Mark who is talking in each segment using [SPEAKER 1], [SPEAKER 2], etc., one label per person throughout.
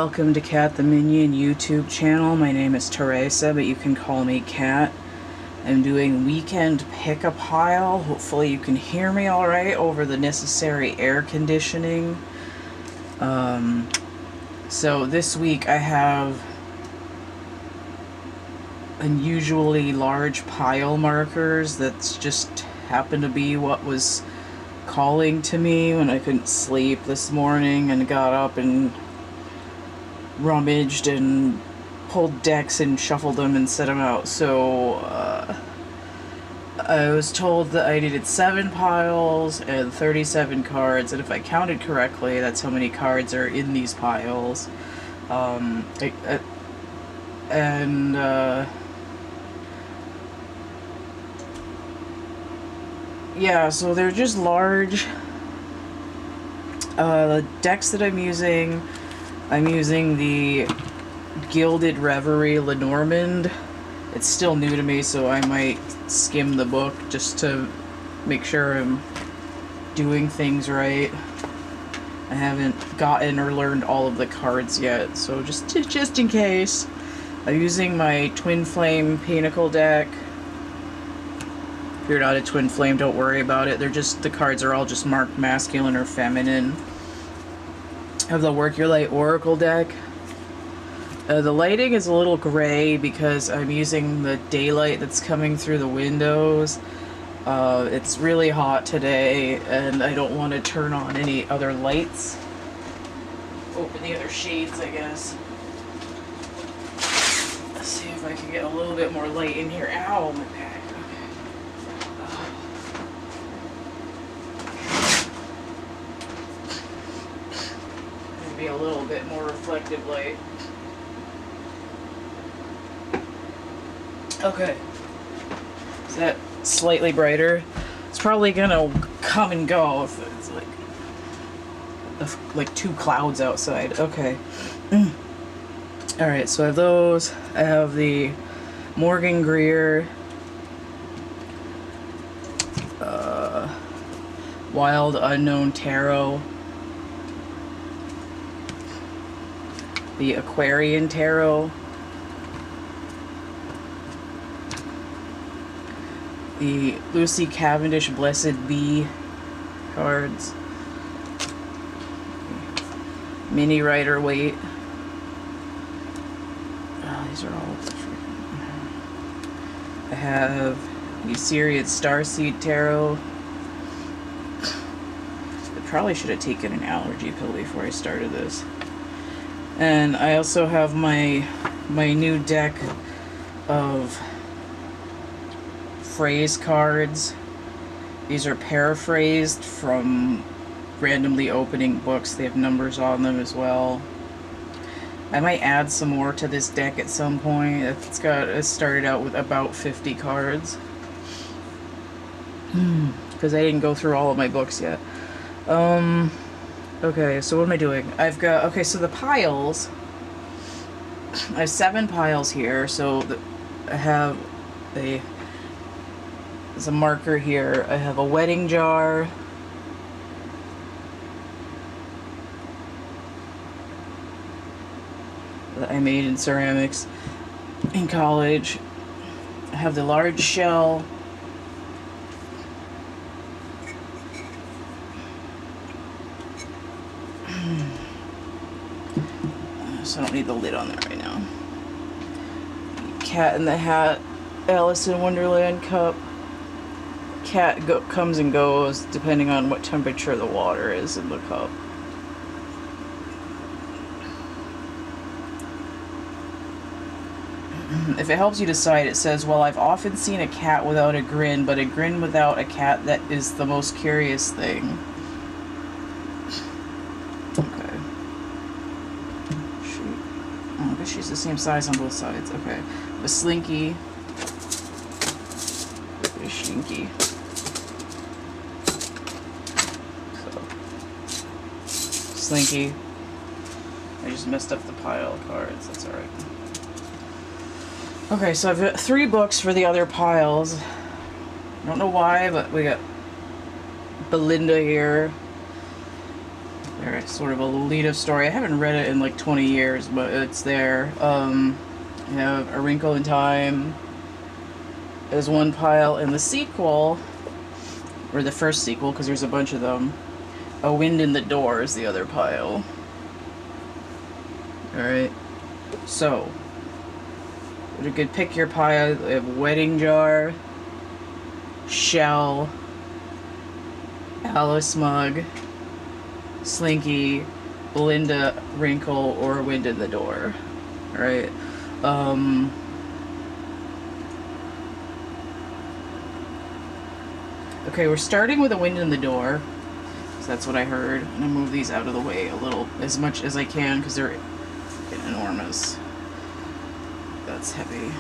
[SPEAKER 1] Welcome to Cat the Minion YouTube channel. My name is Theresa, but you can call me Cat. I'm doing weekend pick-a-pile. Hopefully you can hear me alright over the necessary air conditioning. So this week I have unusually large pile markers that's just happened to be what was calling to me when I couldn't sleep this morning, and got up and rummaged and pulled decks and shuffled them and set them out. So I was told that I needed 7 piles and 37 cards, and if I counted correctly, that's how many cards are in these piles. Yeah, so they're just large. The decks that I'm using the Gilded Reverie Lenormand. It's still new to me, so I might skim the book just to make sure I'm doing things right. I haven't gotten or learned all of the cards yet, so just in case. I'm using my Twin Flame Pinnacle deck. If you're not a Twin Flame, don't worry about it. The cards are all just marked masculine or feminine. I have the Work Your Light Oracle deck. The lighting is a little gray because I'm using the daylight that's coming through the windows. It's really hot today, and I don't want to turn on any other lights. Open the other shades, I guess. Let's see if I can get a little bit more light in here. Ow, my back. Be a little bit more reflective light. Okay. Is that slightly brighter? It's probably gonna come and go if it's like 2 clouds outside. Okay. Alright, so I have those. I have the Morgan Greer Wild Unknown Tarot, the Aquarian Tarot, the Lucy Cavendish Blessed Bee cards, Mini Rider Waite. Oh, these are all different. I have the Syrian Starseed Tarot. I probably should have taken an allergy pill before I started this. And I also have my new deck of phrase cards. These are paraphrased from randomly opening books. They have numbers on them as well. I might add some more to this deck at some point. It started out with about 50 cards. Because I didn't go through all of my books yet. Okay, so what am I doing? Okay, so the piles, I have 7 piles here, so I have there's a marker here. I have a wedding jar, that I made in ceramics in college. I have the large shell. So I don't need the lid on there right now. Cat in the Hat, Alice in Wonderland cup. Cat comes and goes depending on what temperature the water is in the cup. If it helps you decide, it says, well, I've often seen a cat without a grin, but a grin without a cat, that is the most curious thing. Oh, I guess she's the same size on both sides. Okay. The Slinky. There's Slinky. Slinky. I just messed up the pile of cards. That's alright. Okay, so I've got 3 books for the other piles. I don't know why, but we got Belinda here. Alright, sort of a lead-up story. I haven't read it in like 20 years, but it's there. You have A Wrinkle in Time is one pile, and the sequel, or the first sequel, because there's a bunch of them, A Wind in the Door is the other pile. Alright, so you could pick your pile. We have Wedding Jar, Shell, Alice Mug, Slinky, Belinda, Wrinkle, or Wind in the Door. Alright. Okay, we're starting with A Wind in the Door. So that's what I heard. I'm gonna move these out of the way a little, as much as I can, because they're getting enormous. That's heavy.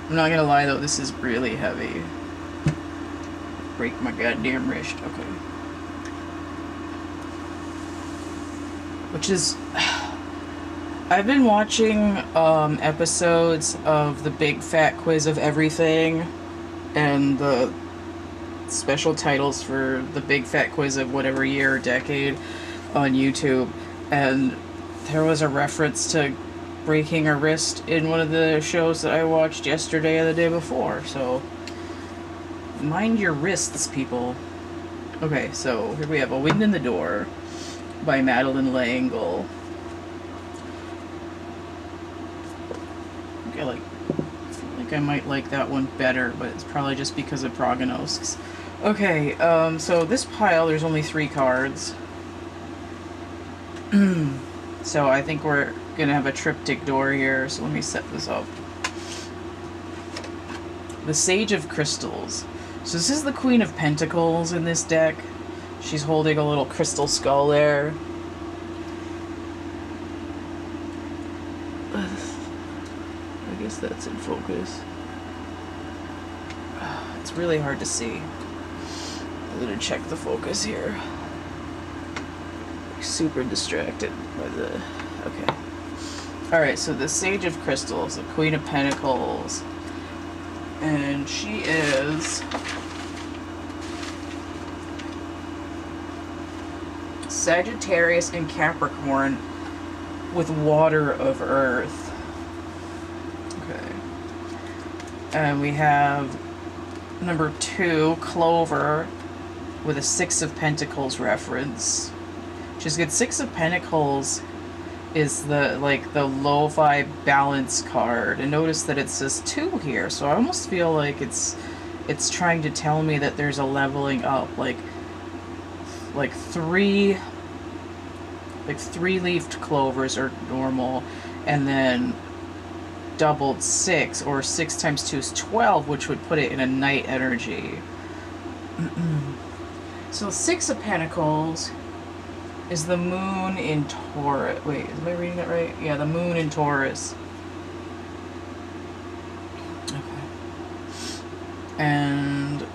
[SPEAKER 1] I'm not gonna lie though, this is really heavy. Break my goddamn wrist. Okay. Which is... I've been watching episodes of the Big Fat Quiz of Everything and the special titles for the Big Fat Quiz of whatever year or decade on YouTube, and there was a reference to breaking a wrist in one of the shows that I watched yesterday or the day before, so mind your wrists, people. Okay, so here we have A Wind in the Door by Madeleine L'Engle. I feel like I might like that one better, but it's probably just because of prognosis. Okay, so this pile, there's only 3 cards. So I think we're gonna have a triptych door here, so let me set this up. The Sage of Crystals. So this is the Queen of Pentacles in this deck. She's holding a little crystal skull there. I guess that's in focus. It's really hard to see. I'm gonna check the focus here. Super distracted by the... Okay. Alright, so the Sage of Crystals, the Queen of Pentacles. And she is... Sagittarius and Capricorn with Water of Earth. Okay. And we have number 2, Clover, with a 6 of Pentacles reference. She's good. 6 of Pentacles is the lo-fi balance card, and notice that it says 2 here, so I almost feel like it's trying to tell me that there's a leveling up, like 3 3-leafed clovers are normal, and then doubled 6, or 6 times 2 is 12, which would put it in a night energy. So 6 of Pentacles is the moon in Taurus. Wait, am I reading that right? Yeah, the moon in Taurus. Okay. And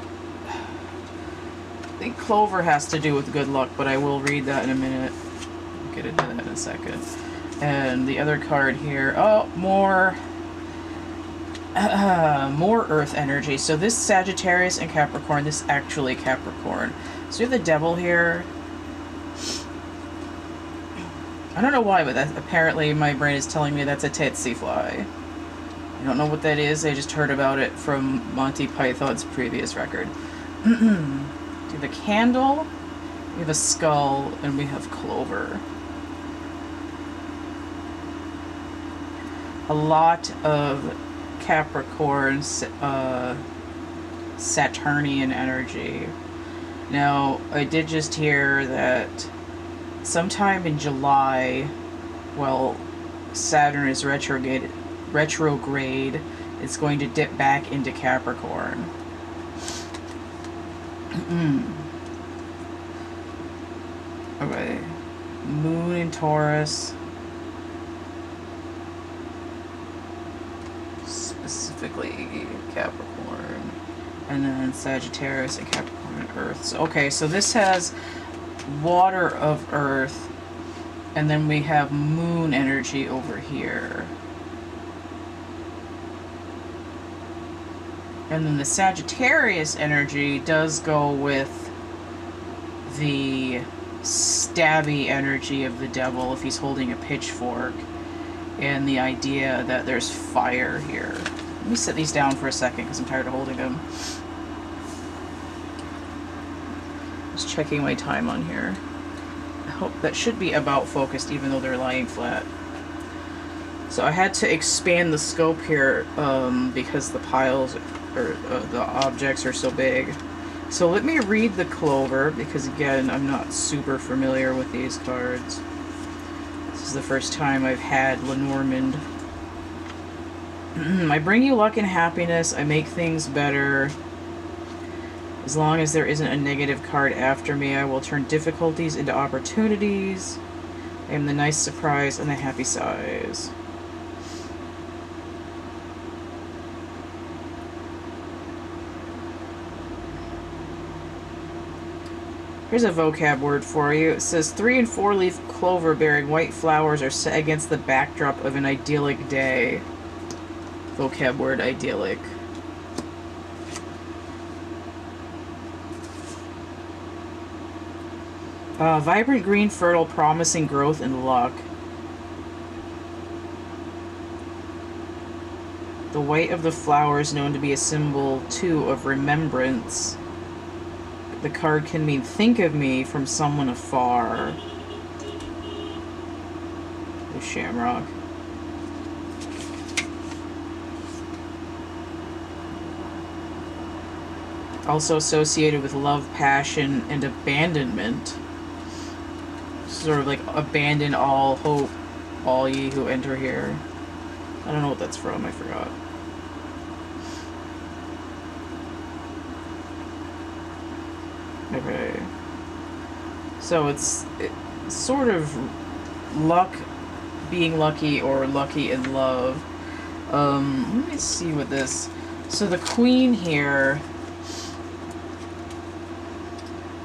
[SPEAKER 1] I think Clover has to do with good luck, but I will read that in a minute. I'll get into that in a second. And the other card here, oh, more Earth energy. So this Sagittarius and Capricorn, this actually Capricorn. So you have the Devil here. I don't know why, but that, apparently my brain is telling me that's a tsetse fly. I don't know what that is. I just heard about it from Monty Python's previous record. We have a candle, we have a skull, and we have Clover. A lot of Capricorn, Saturnian energy. Now, I did just hear that sometime in July, well, Saturn is retrograde, it's going to dip back into Capricorn. Okay. Moon in Taurus. Specifically Capricorn. And then Sagittarius and Capricorn and Earth. So, okay, so this has Water of Earth, and then we have moon energy over here. And then the Sagittarius energy does go with the stabby energy of the devil if he's holding a pitchfork, and the idea that there's fire here. Let me set these down for a second because I'm tired of holding them. Just checking my time on here. I hope that should be about focused even though they're lying flat. So I had to expand the scope here because the piles or the objects are so big. So let me read the clover because again I'm not super familiar with these cards. This is the first time I've had Lenormand. I bring you luck and happiness. I make things better. As long as there isn't a negative card after me, I will turn difficulties into opportunities. I am the nice surprise and the happy size. Here's a vocab word for you. It says 3- and 4-leaf clover bearing white flowers are set against the backdrop of an idyllic day. Vocab word, idyllic. Vibrant green, fertile, promising growth and luck. The white of the flower is known to be a symbol, too, of remembrance. The card can mean, think of me from someone afar. The shamrock. Also associated with love, passion, and abandonment. Sort of like abandon all hope, all ye who enter here. I don't know what that's from, I forgot. Okay. So it's sort of luck, being lucky, or lucky in love. Let me see what this... So the queen here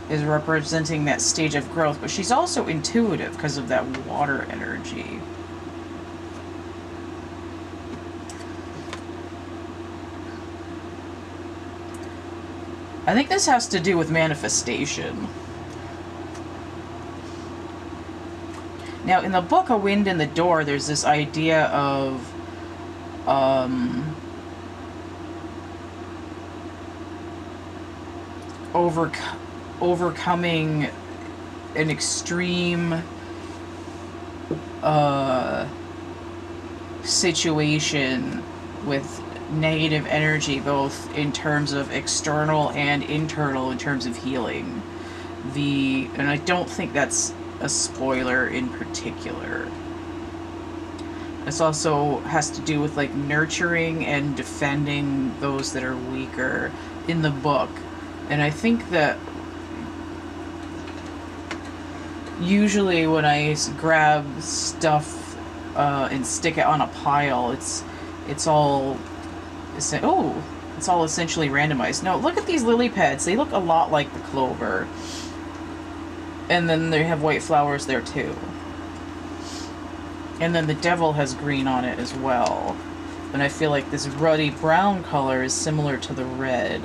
[SPEAKER 1] is representing that stage of growth, but she's also intuitive because of that water energy. I think this has to do with manifestation. Now, in the book A Wind in the Door, there's this idea of overcoming an extreme situation with negative energy, both in terms of external and internal, in terms of healing. And I don't think that's a spoiler in particular. This also has to do with like nurturing and defending those that are weaker in the book. And I think that usually when I grab stuff and stick it on a pile, it's all essentially randomized. No, look at these lily pads. They look a lot like the clover. And then they have white flowers there too. And then the devil has green on it as well. And I feel like this ruddy brown color is similar to the red.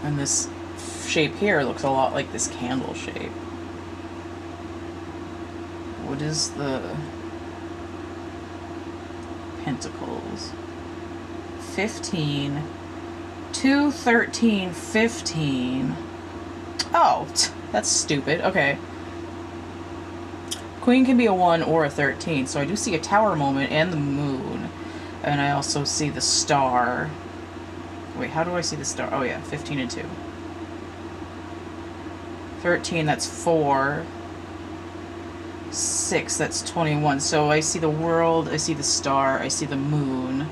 [SPEAKER 1] And this shape here looks a lot like this candle shape. What is the pentacles? 15, 2, 13, 15. Oh, that's stupid. Okay. Queen can be a 1 or a 13, so I do see a tower moment and the moon. And I also see the star. Wait, how do I see the star? Oh yeah, 15 and 2. 13, that's 4. 6, that's 21. So I see the world, I see the star, I see the moon.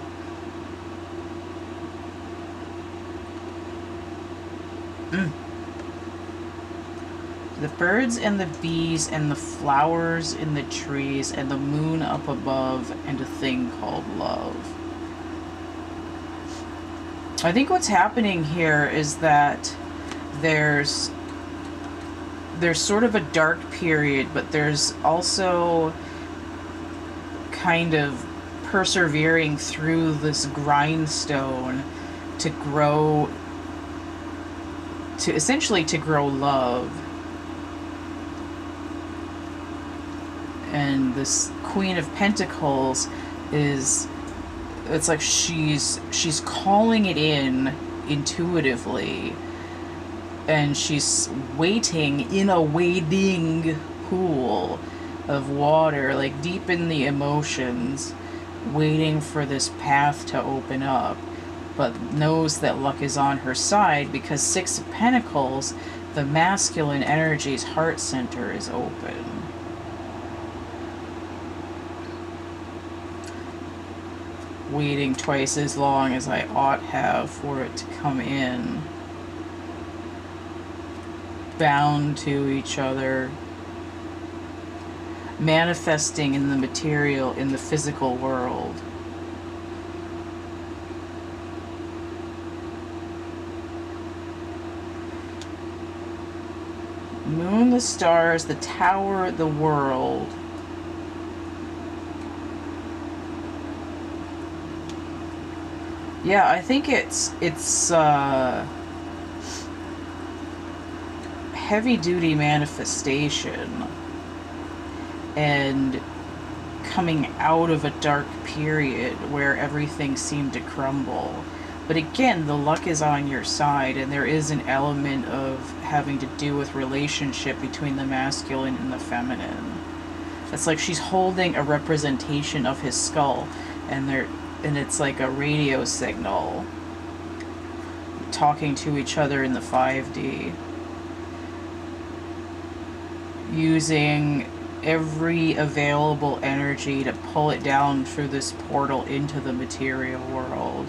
[SPEAKER 1] The birds and the bees and the flowers in the trees and the moon up above and a thing called love. I think what's happening here is that there's sort of a dark period, but there's also kind of persevering through this grindstone to grow to essentially to grow love. And this Queen of Pentacles is, it's like she's calling it in intuitively, and she's waiting in a wading pool of water, like deep in the emotions, waiting for this path to open up, but knows that luck is on her side because Six of Pentacles, the masculine energy's heart center, is open. Waiting twice as long as I ought have for it to come in. Bound to each other. Manifesting in the material, in the physical world. Moon, the stars, the tower, the world. Yeah, I think it's heavy-duty manifestation and coming out of a dark period where everything seemed to crumble. But again, the luck is on your side, and there is an element of having to do with relationship between the masculine and the feminine. It's like she's holding a representation of his skull, and it's like a radio signal talking to each other in the 5D, using every available energy to pull it down through this portal into the material world.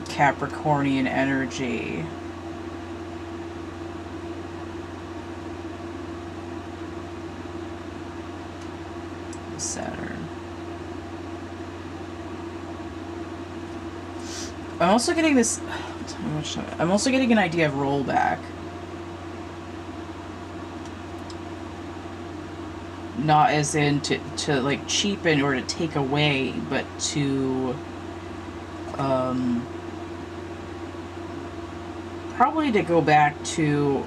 [SPEAKER 1] Capricornian energy. Saturn. I'm also getting this. I'm also getting an idea of rollback. Not as in to like cheapen or to take away, but to probably to go back to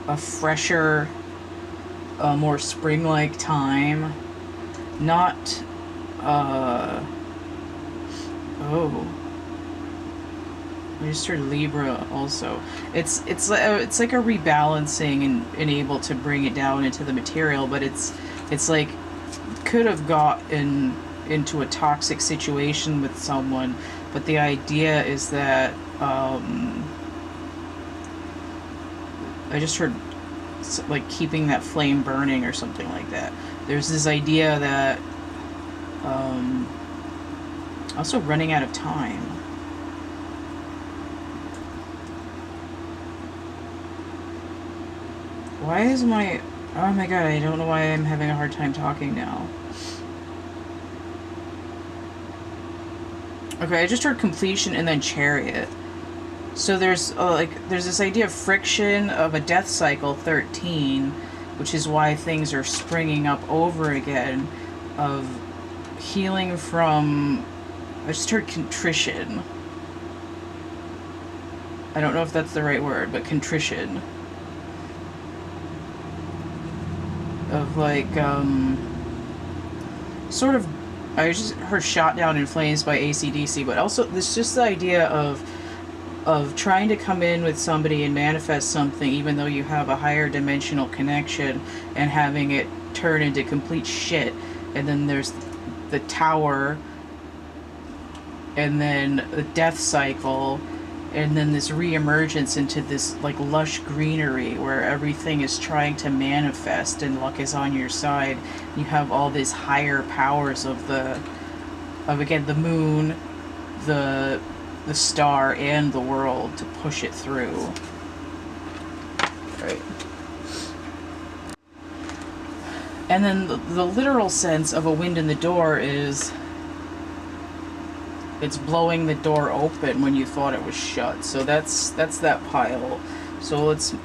[SPEAKER 1] a fresher, more spring-like time. Not oh, I just heard Libra also. It's like a rebalancing and able to bring it down into the material, but it's like could have gotten into a toxic situation with someone, but the idea is that I just heard like keeping that flame burning or something like that. There's this idea that also running out of time. Why is my... Oh my god, I don't know why I'm having a hard time talking now. Okay, I just heard completion and then chariot. So there's there's this idea of friction of a death cycle 13, which is why things are springing up over again, of healing from... I just heard contrition. I don't know if that's the right word, but contrition. Of like, sort of, I just heard Shot Down in Flames by AC/DC, but also there's just the idea of trying to come in with somebody and manifest something even though you have a higher dimensional connection, and having it turn into complete shit. And then there's the tower, and then the death cycle, and then this re-emergence into this like lush greenery where everything is trying to manifest and luck is on your side. You have all these higher powers of again the moon, the star, and the world to push it through. Right. And then the literal sense of a wind in the door is it's blowing the door open when you thought it was shut. So that's that pile. So let's...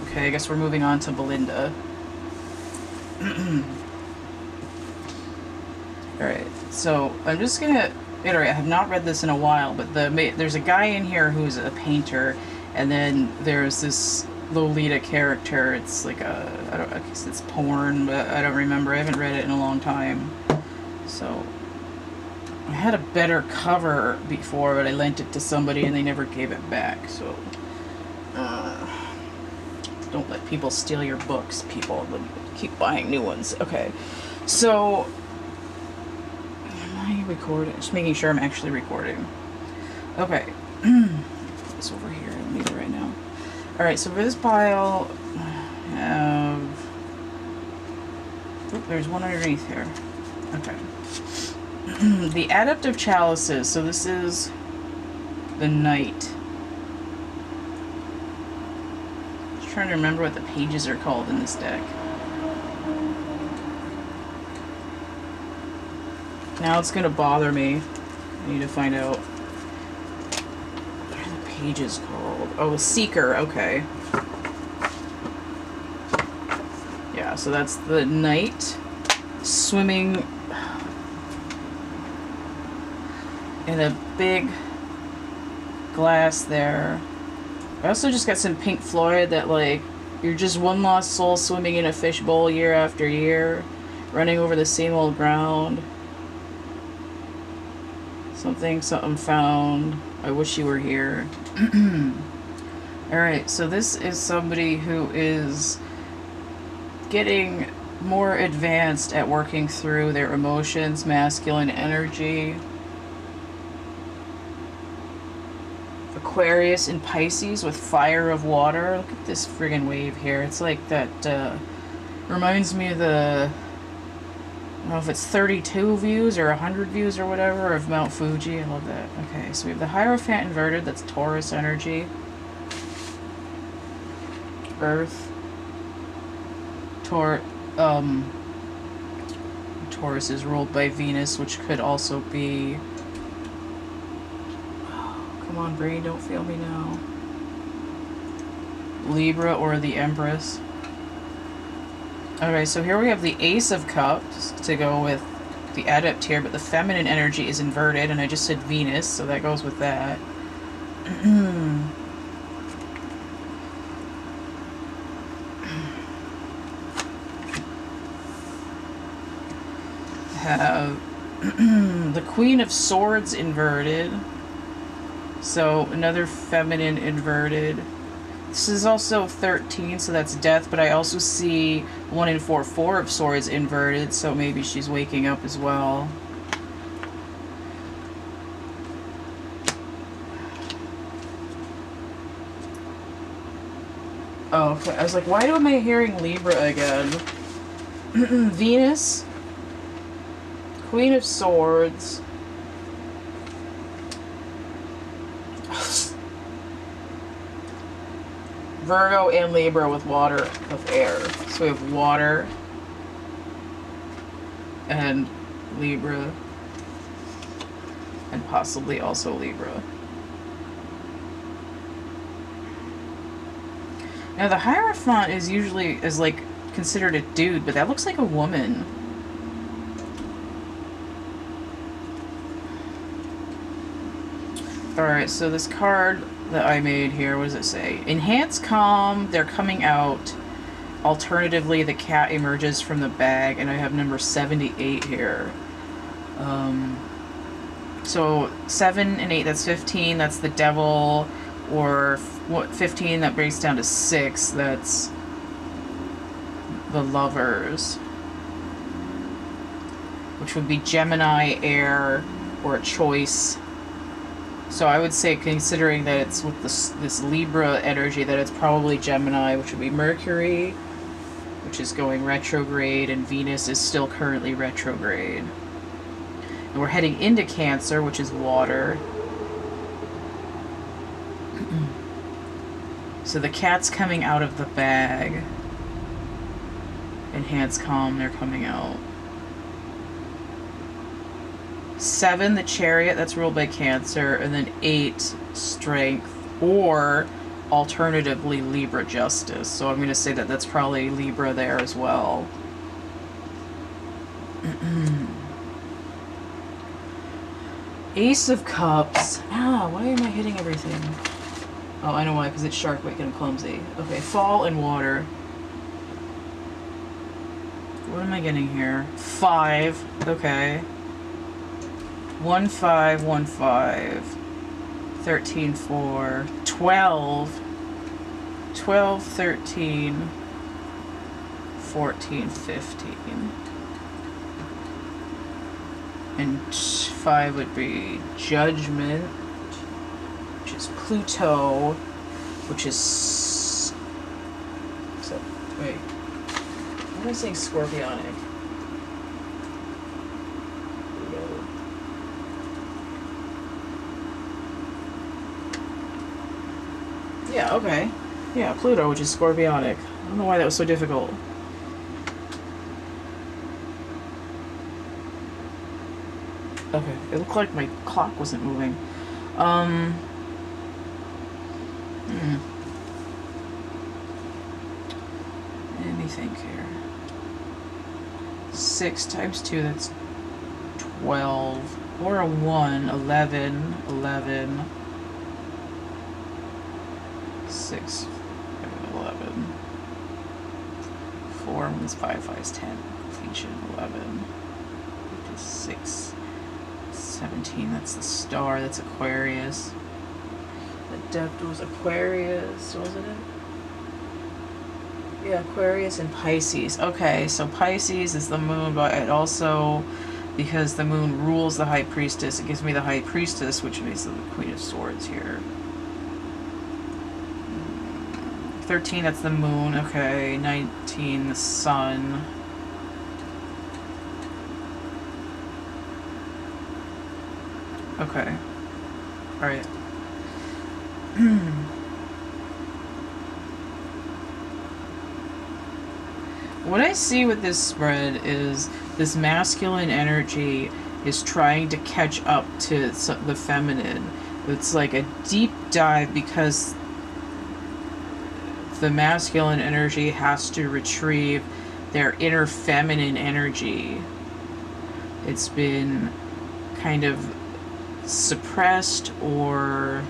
[SPEAKER 1] Okay, I guess we're moving on to Belinda. Alright, so I'm just gonna iterate. I have not read this in a while, but there's a guy in here who's a painter, And then there's this Lolita character. It's like I guess it's porn, but I don't remember. I haven't read it in a long time. So I had a better cover before, but I lent it to somebody and they never gave it back. So don't let people steal your books, people. Keep buying new ones. Okay, so am I recording? Just making sure I'm actually recording. Okay, put this over here. I don't need it right now. All right, so for this pile, I have. Oop, there's one underneath here. Okay. The Adept of Chalices. So this is the Knight. Just trying to remember what the pages are called in this deck. Now it's gonna bother me. I need to find out. What are the pages called? Oh, Seeker. Okay. Yeah, so that's the Knight swimming in a big glass there. I also just got some Pink Floyd that, like, you're just one lost soul swimming in a fishbowl year after year, running over the same old ground. Something found. I wish you were here. Alright, so this is somebody who is getting more advanced at working through their emotions, masculine energy. Aquarius and Pisces with fire of water. Look at this friggin' wave here. It's like that, reminds me of the, I don't know if it's 32 views or 100 views or whatever of Mount Fuji. I love that. Okay, so we have the Hierophant inverted. That's Taurus energy. Earth. Taurus is ruled by Venus, which could also be... Come on, brain, don't fail me now. Libra or the Empress. Okay, so here we have the Ace of Cups to go with the Adept here, but the feminine energy is inverted, and I just said Venus, so that goes with that. Have the Queen of Swords inverted. So another feminine inverted. This is also 13, so that's death, but I also see 1 in 4, 4 of Swords inverted, so maybe she's waking up as well. Oh, okay. I was like, why am I hearing Libra again? Venus, Queen of Swords. Virgo and Libra with water of air. So we have water and Libra and possibly also Libra. Now the Hierophant is usually like considered a dude, but that looks like a woman. Alright, so this card that I made here, what does it say? Enhance calm, they're coming out. Alternatively, the cat emerges from the bag, and I have number 78 here. So 7 and 8, that's 15, that's the devil, or 15, that breaks down to 6, that's the lovers. Which would be Gemini, air, or a choice. So I would say, considering that it's with this Libra energy, that it's probably Gemini, which would be Mercury, which is going retrograde, and Venus is still currently retrograde. And we're heading into Cancer, which is water. So the cat's coming out of the bag. Enhance calm, they're coming out. 7, the Chariot, that's ruled by Cancer, and then 8, Strength, or alternatively Libra, Justice. So I'm going to say that that's probably Libra there as well. Ace of Cups. Ah, why am I hitting everything? Oh, I know why, because it's shark wicked and clumsy. Okay, fall and water. What am I getting here? 5. Okay. 1, 5, 1, 5. 13, 4. 12. 12, 13. 14, 15. And 5 would be Judgment, which is Pluto, which is... So, wait. Why am I saying Scorpionic? Pluto. Yeah, okay. Yeah, Pluto, which is Scorpionic. I don't know why that was so difficult. Okay, it looked like my clock wasn't moving. Let me think here. 6 times 2, that's 12. Or a 1, 11, 11. 6, 11. 4 is 5, 5 is 10. Each 11. 6. 17, that's the star, that's Aquarius. The depth was Aquarius, wasn't it? Yeah, Aquarius and Pisces. Okay, so Pisces is the moon, but it also, because the moon rules the High Priestess, it gives me the High Priestess, which makes the Queen of Swords here. 13, that's the moon, okay. 19, the sun. Okay. Alright. What I see with this spread is this masculine energy is trying to catch up to the feminine. It's like a deep dive because the masculine energy has to retrieve their inner feminine energy. It's been kind of suppressed or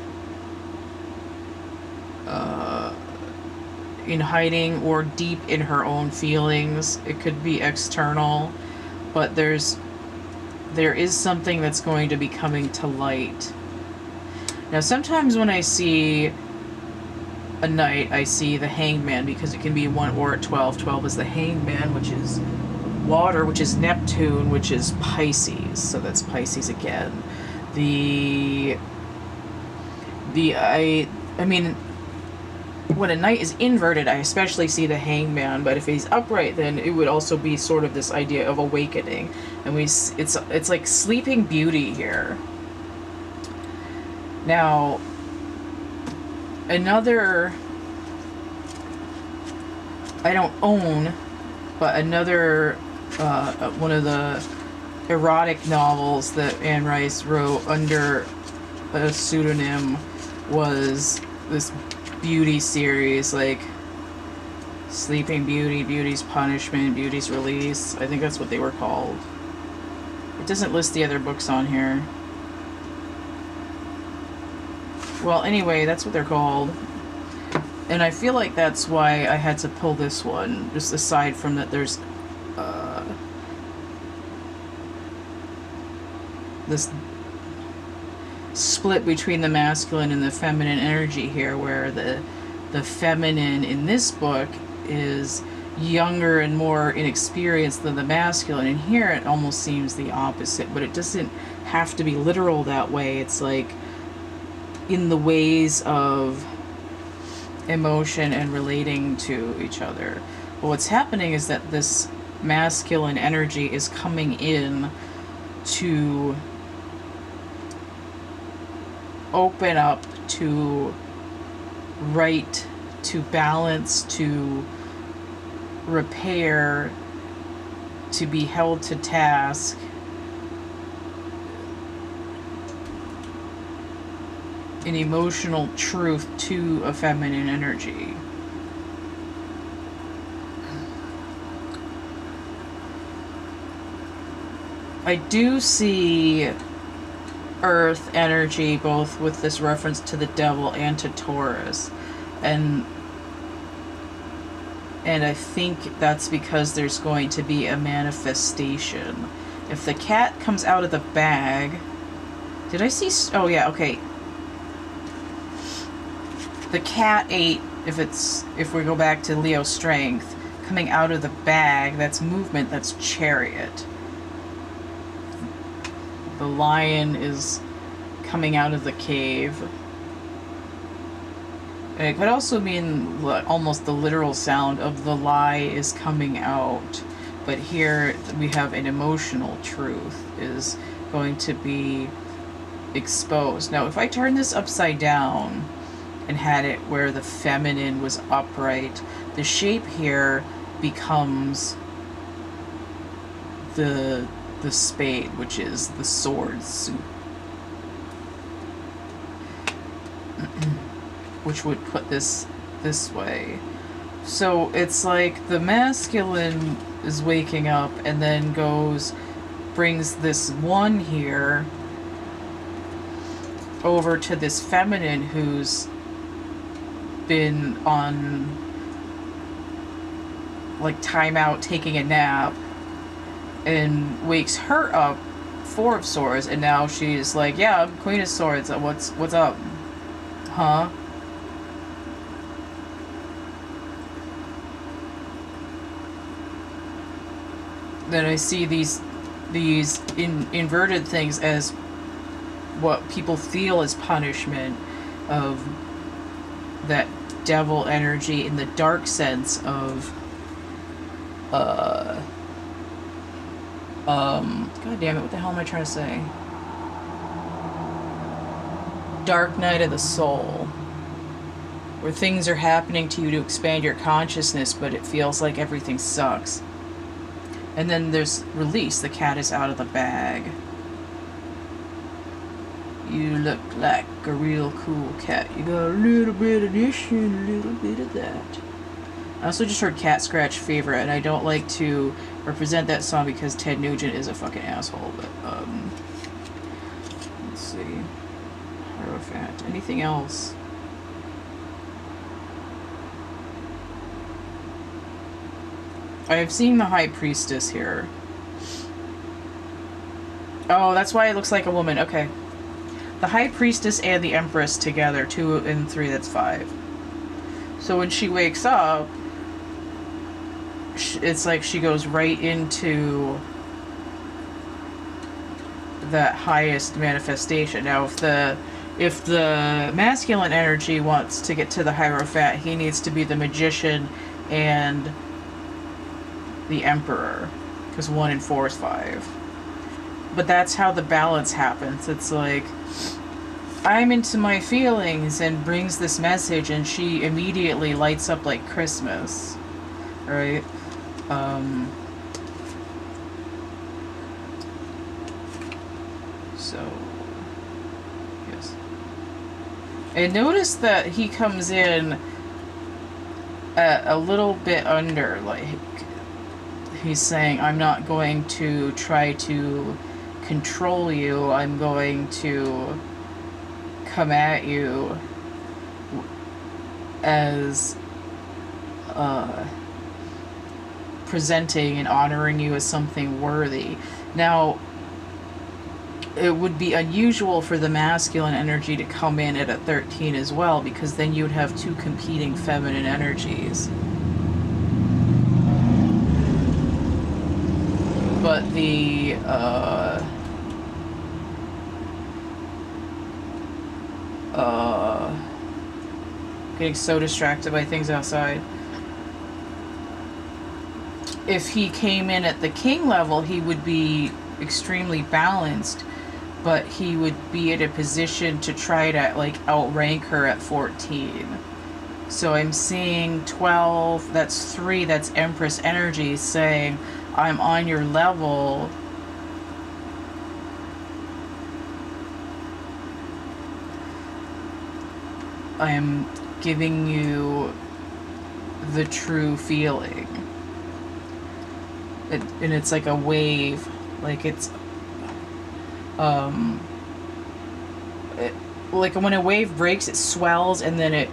[SPEAKER 1] in hiding or deep in her own feelings. It could be external, but there is something that's going to be coming to light. Now sometimes when I see a knight, I see the hangman because it can be 1 or 12. 12 is the hangman, which is water, which is Neptune, which is Pisces. So that's Pisces again. I mean, when a knight is inverted, I especially see the hangman, but if he's upright, then it would also be sort of this idea of awakening. And it's like Sleeping Beauty here. Now, another, I don't own, but another, one of the erotic novels that Anne Rice wrote under a pseudonym was this beauty series, like Sleeping Beauty, Beauty's Punishment, Beauty's Release. I think that's what they were called. It doesn't list the other books on here. Well, anyway, that's what they're called. And I feel like that's why I had to pull this one, just aside from that there's this split between the masculine and the feminine energy here, where the feminine in this book is younger and more inexperienced than the masculine, and here it almost seems the opposite, but it doesn't have to be literal that way. It's like in the ways of emotion and relating to each other. But what's happening is that this masculine energy is coming in to open up, to right, to balance, to repair, to be held to task. An emotional truth to a feminine energy. I do see earth energy, both with this reference to the devil and to Taurus. And I think that's because there's going to be a manifestation. If the cat comes out of the bag... Did I see... Oh, yeah, okay. The cat ate, if we go back to Leo's strength, coming out of the bag, that's movement, that's chariot. The lion is coming out of the cave. It could also mean almost the literal sound of the lie is coming out. But here we have an emotional truth is going to be exposed. Now, if I turn this upside down and had it where the feminine was upright, the shape here becomes the spade, which is the sword suit. Which would put this way. So it's like the masculine is waking up and then brings this one here over to this feminine who's been on like timeout, taking a nap, and wakes her up, Four of Swords, and now she's like, yeah, I'm Queen of Swords, what's up? Huh? Then I see these inverted things as what people feel as punishment of that devil energy in the dark sense of God damn it, what the hell am I trying to say? Dark night of the soul, where things are happening to you to expand your consciousness, but it feels like everything sucks. And then there's release. The cat is out of the bag. You look like a real cool cat. You got a little bit of this and a little bit of that. I also just heard Cat Scratch Favorite, and I don't like to represent that song because Ted Nugent is a fucking asshole, but, let's see. Hierophant. Anything else? I have seen the High Priestess here. Oh, that's why it looks like a woman. Okay. The High Priestess and the Empress together. 2 and 3, that's 5. So when she wakes up, it's like she goes right into that highest manifestation. Now, if the masculine energy wants to get to the Hierophant, he needs to be the Magician and the Emperor, because 1 and 4 is 5. But that's how the balance happens. It's like, I'm into my feelings, and brings this message, and she immediately lights up like Christmas, right? So, yes. And notice that he comes in at a little bit under, like, he's saying, I'm not going to try to control you, I'm going to come at you as presenting and honoring you as something worthy. Now, it would be unusual for the masculine energy to come in at a 13 as well, because then you would have 2 competing feminine energies. But the getting so distracted by things outside. If he came in at the king level, he would be extremely balanced, but he would be in a position to try to, like, outrank her at 14. So I'm seeing 12, that's 3, that's Empress energy saying, I'm on your level. I am giving you the true feeling. And it's like a wave. Like it's like when a wave breaks, it swells and then it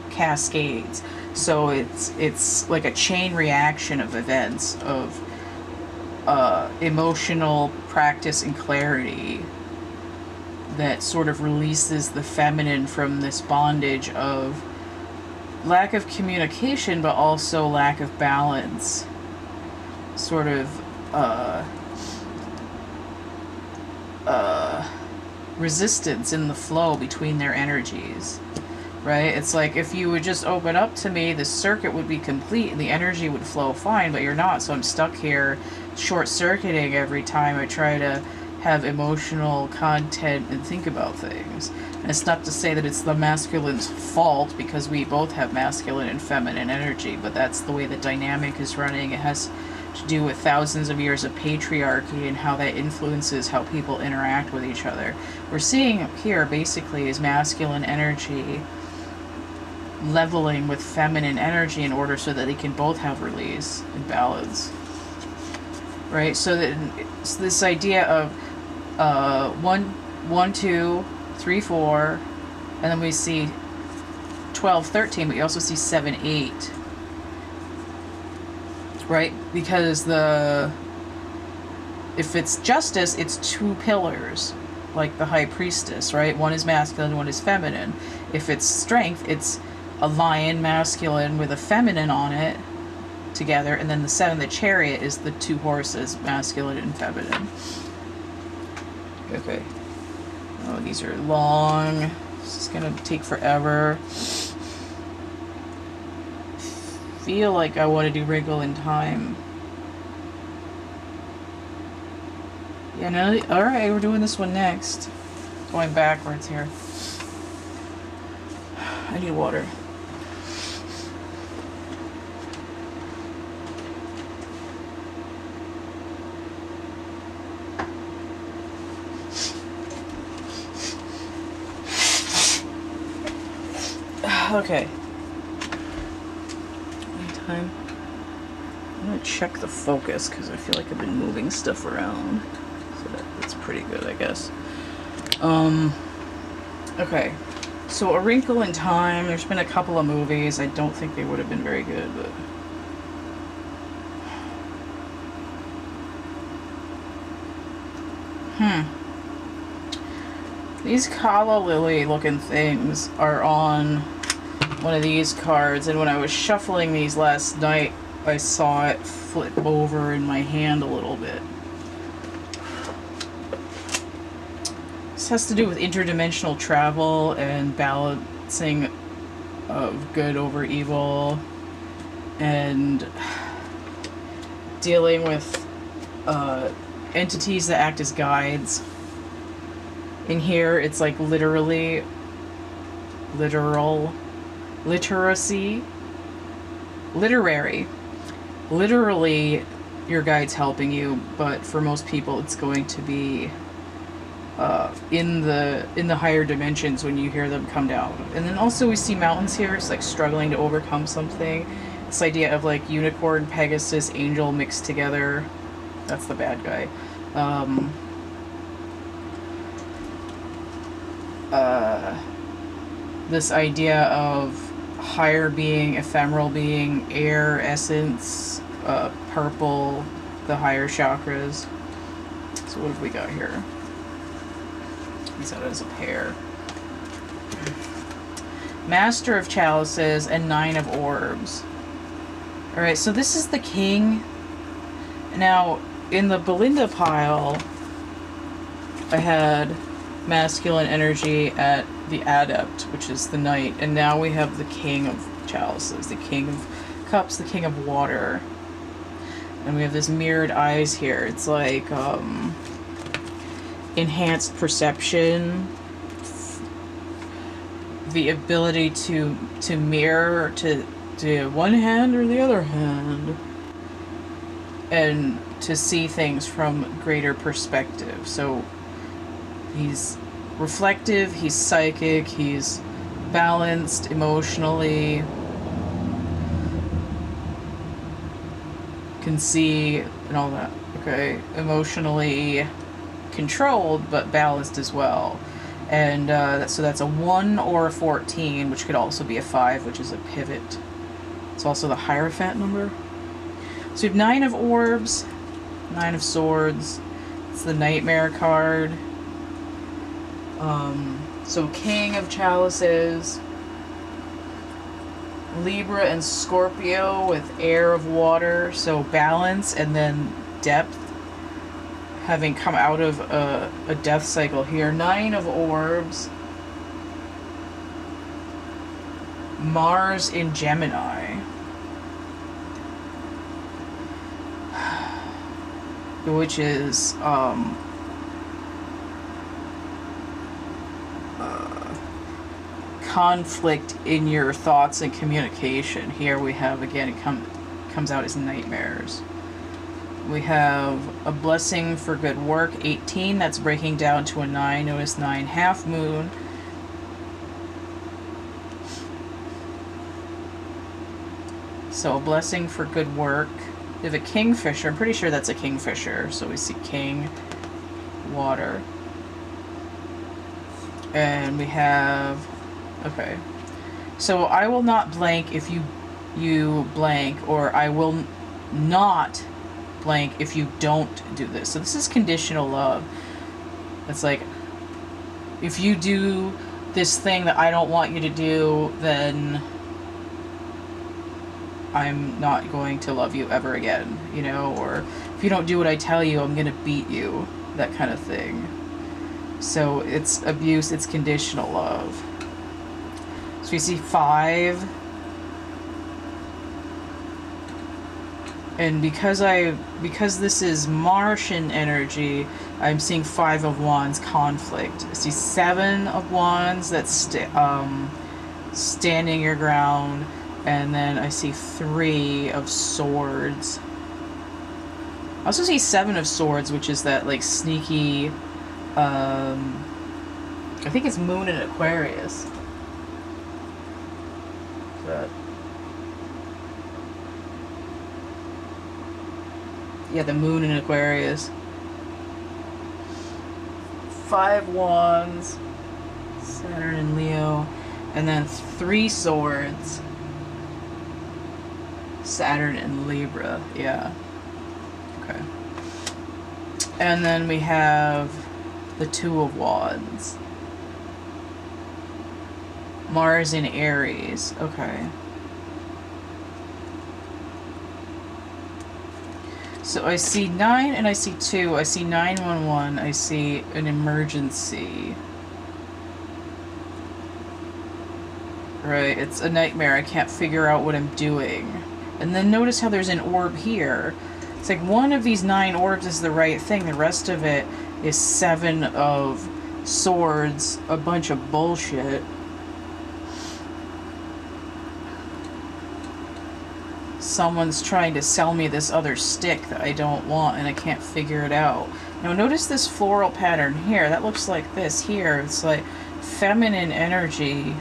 [SPEAKER 1] cascades. So it's like a chain reaction of events, of emotional practice and clarity that sort of releases the feminine from this bondage of lack of communication, but also lack of balance. Sort of resistance in the flow between their energies, right? It's like if you would just open up to me, the circuit would be complete and the energy would flow fine, but you're not, so I'm stuck here short-circuiting every time I try to have emotional content and think about things. And it's not to say that it's the masculine's fault, because we both have masculine and feminine energy, but that's the way the dynamic is running. It has to do with thousands of years of patriarchy and how that influences how people interact with each other. We're seeing here basically is masculine energy leveling with feminine energy in order so that they can both have release and balance, right? So that it's this idea of 1, 2, 3, 4, and then we see 12, 13, but you also see 7, 8. Right? Because if it's justice, it's 2 pillars, like the high priestess, right? One is masculine, one is feminine. If it's strength, it's a lion masculine with a feminine on it together, and then the 7, the chariot, is the 2 horses, masculine and feminine. Okay. Oh, these are long. This is gonna take forever. Feel like I want to do Wrinkle in time. Yeah, no, alright, we're doing this one next. Going backwards here. I need water. Okay. Time. I'm gonna check the focus because I feel like I've been moving stuff around. So that's pretty good, I guess. Okay. So A Wrinkle in Time, there's been a couple of movies. I don't think they would have been very good, but these calla lily looking things are on one of these cards, and when I was shuffling these last night, I saw it flip over in my hand a little bit. This has to do with interdimensional travel and balancing of good over evil, and dealing with entities that act as guides. In here, it's like literal literacy, literary. Literally, your guide's helping you, but for most people, it's going to be in the higher dimensions when you hear them come down. And then also we see mountains here. It's like struggling to overcome something. This idea of like unicorn, Pegasus, angel mixed together. That's the bad guy. This idea of higher being, ephemeral being, air, essence, purple, the higher chakras. So what have we got here? Use that as a pair. Master of Chalices and 9 of Orbs. Alright, so this is the king. Now, in the Belinda pile, I had masculine energy at the Adept, which is the Knight, and now we have the King of Chalices, the King of Cups, the King of Water. And we have this mirrored eyes here. It's like enhanced perception, the ability to mirror to one hand or the other hand, and to see things from greater perspective. So he's reflective, he's psychic, he's balanced emotionally, can see and all that. Okay, emotionally controlled but balanced as well. And so that's a 1 or a 14, which could also be a 5, which is a pivot. It's also the Hierophant number. So we have 9 of orbs, 9 of swords. It's the Nightmare card. So King of chalices, Libra and Scorpio with air of water, so balance and then depth, having come out of a death cycle here. 9 of orbs, Mars in Gemini, which is conflict in your thoughts and communication. Here we have, again, it comes out as nightmares. We have a blessing for good work, 18. That's breaking down to a 9. Notice 9 half moon. So a blessing for good work. We have a kingfisher. I'm pretty sure that's a kingfisher. So we see king, water. And we have... Okay, so I will not blank if you blank, or I will not blank if you don't do this. So this is conditional love. It's like, if you do this thing that I don't want you to do, then I'm not going to love you ever again, you know, or if you don't do what I tell you, I'm gonna beat you, that kind of thing. So it's abuse, it's conditional love. So we see 5, and because this is Martian energy, I'm seeing 5 of Wands, conflict. I see 7 of Wands, that's standing your ground, and then I see 3 of Swords. I also see 7 of Swords, which is that like sneaky, I think it's Moon in Aquarius. Yeah, the Moon in Aquarius. 5 Wands, Saturn in Leo, and then 3 Swords, Saturn in Libra. Yeah. Okay. And then we have the 2 of Wands, Mars in Aries. Okay. So I see 9 and I see 2. I see 911. I see an emergency. Right, it's a nightmare. I can't figure out what I'm doing. And then notice how there's an orb here. It's like one of these 9 orbs is the right thing. The rest of it is 7 of swords, a bunch of bullshit. Someone's trying to sell me this other stick that I don't want and I can't figure it out. Now notice this floral pattern here. That looks like this here. It's like feminine energy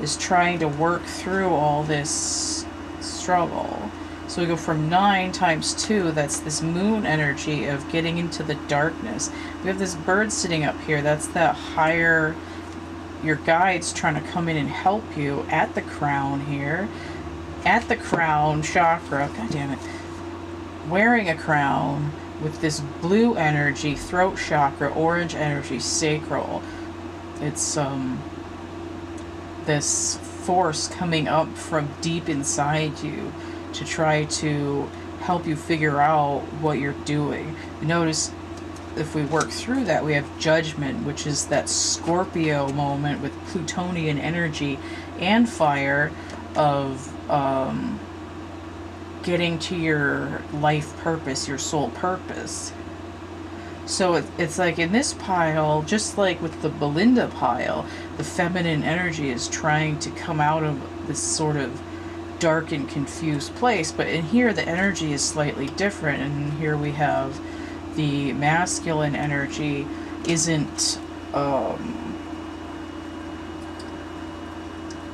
[SPEAKER 1] is trying to work through all this struggle. So we go from 9 times 2, that's this moon energy of getting into the darkness. We have this bird sitting up here. That's that higher, your guides trying to come in and help you at the crown here. At the crown chakra, god damn it, wearing a crown with this blue energy, throat chakra, orange energy, sacral. It's this force coming up from deep inside you to try to help you figure out what you're doing. Notice if we work through that, we have judgment, which is that Scorpio moment with Plutonian energy and fire of getting to your life purpose, your soul purpose. So it's like in this pile, just like with the Belinda pile, the feminine energy is trying to come out of this sort of dark and confused place. But in here, the energy is slightly different. And here we have the masculine energy isn't...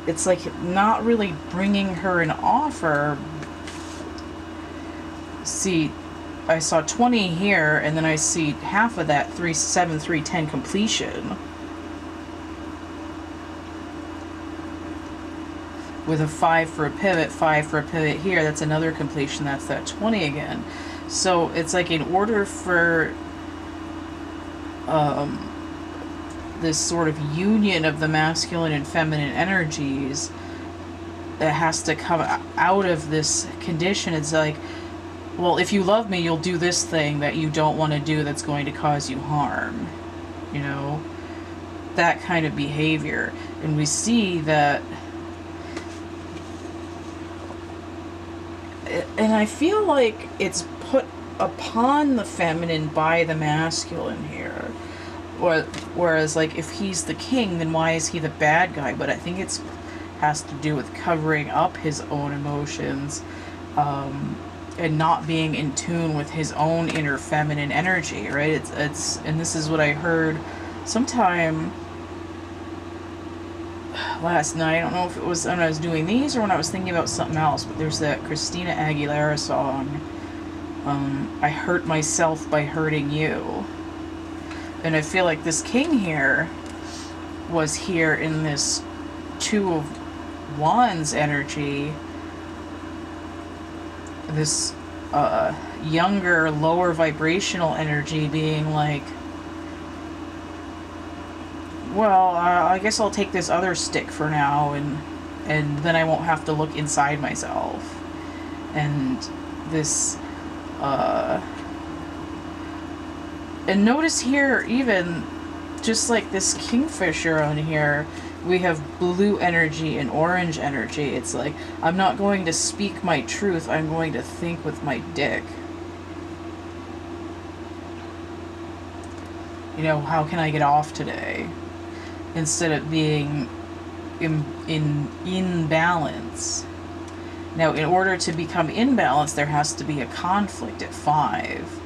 [SPEAKER 1] it's like not really bringing her an offer. See, I saw 20 here, and then I see half of that 3, 7, 3, 10 completion. with a 5 for a pivot here, that's another completion, that's that 20 again. So it's like in order for this sort of union of the masculine and feminine energies that has to come out of this condition, it's like, well, if you love me, you'll do this thing that you don't want to do that's going to cause you harm. You know? That kind of behavior. And we see that. And I feel like it's put upon the feminine by the masculine here. Whereas, like, if he's the king, then why is he the bad guy? But I think it's has to do with covering up his own emotions, and not being in tune with his own inner feminine energy, right? It's and this is what I heard sometime last night. I don't know if it was when I was doing these or when I was thinking about something else, but there's that Christina Aguilera song, I hurt myself by hurting you. And I feel like this king here was here in this Two of Wands energy, this younger, lower vibrational energy being like, well, I guess I'll take this other stick for now, and then I won't have to look inside myself. And this, and notice here, even just like this kingfisher on here, we have blue energy and orange energy. It's like, I'm not going to speak my truth, I'm going to think with my dick. You know, how can I get off today? Instead of being in balance. Now, in order to become in balance, there has to be a conflict at 5.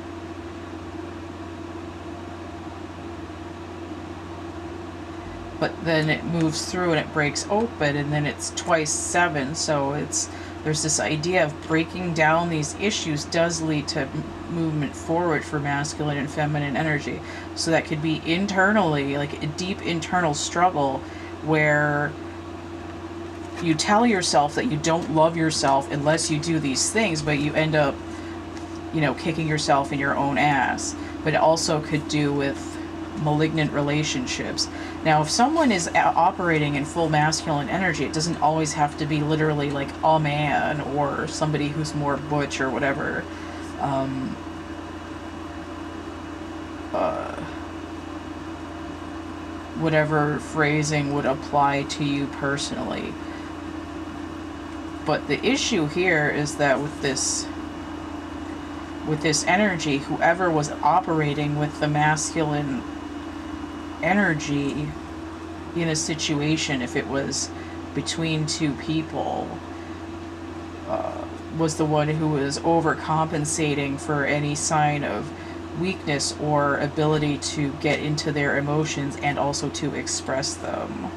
[SPEAKER 1] But then it moves through and it breaks open, and then it's twice 7. So there's this idea of breaking down these issues does lead to movement forward for masculine and feminine energy. So that could be internally, like a deep internal struggle where you tell yourself that you don't love yourself unless you do these things, but you end up, you know, kicking yourself in your own ass. But it also could do with malignant relationships. Now, if someone is operating in full masculine energy, it doesn't always have to be literally like a man or somebody who's more butch or whatever. Whatever phrasing would apply to you personally. But the issue here is that with this energy, whoever was operating with the masculine energy in a situation, if it was between two people, was the one who was overcompensating for any sign of weakness or ability to get into their emotions and also to express them,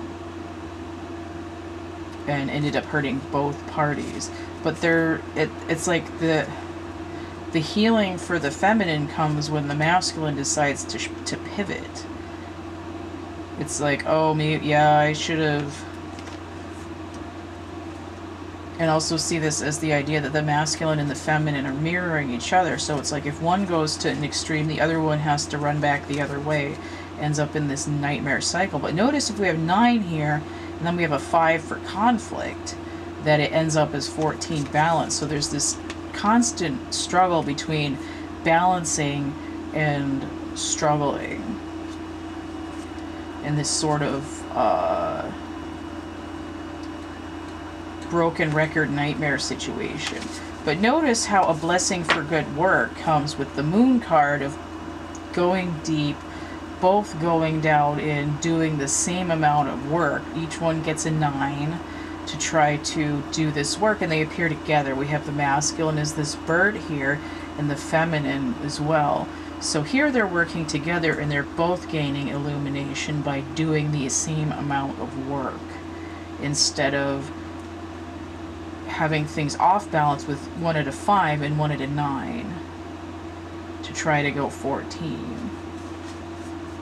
[SPEAKER 1] and ended up hurting both parties. But it's like the healing for the feminine comes when the masculine decides to pivot. It's like, oh, maybe, yeah, I should have. And also see this as the idea that the masculine and the feminine are mirroring each other. So it's like if one goes to an extreme, the other one has to run back the other way. Ends up in this nightmare cycle. But notice if we have 9 here, and then we have a 5 for conflict, that it ends up as 14 balance. So there's this constant struggle between balancing and struggling in this sort of broken record nightmare situation. But notice how a blessing for good work comes with the moon card of going deep, both going down and doing the same amount of work. Each one gets a 9 to try to do this work, and they appear together. We have the masculine as this bird here, and the feminine as well. So here they're working together, and they're both gaining illumination by doing the same amount of work, instead of having things off balance with one at a 5 and one at a 9 to try to go 14.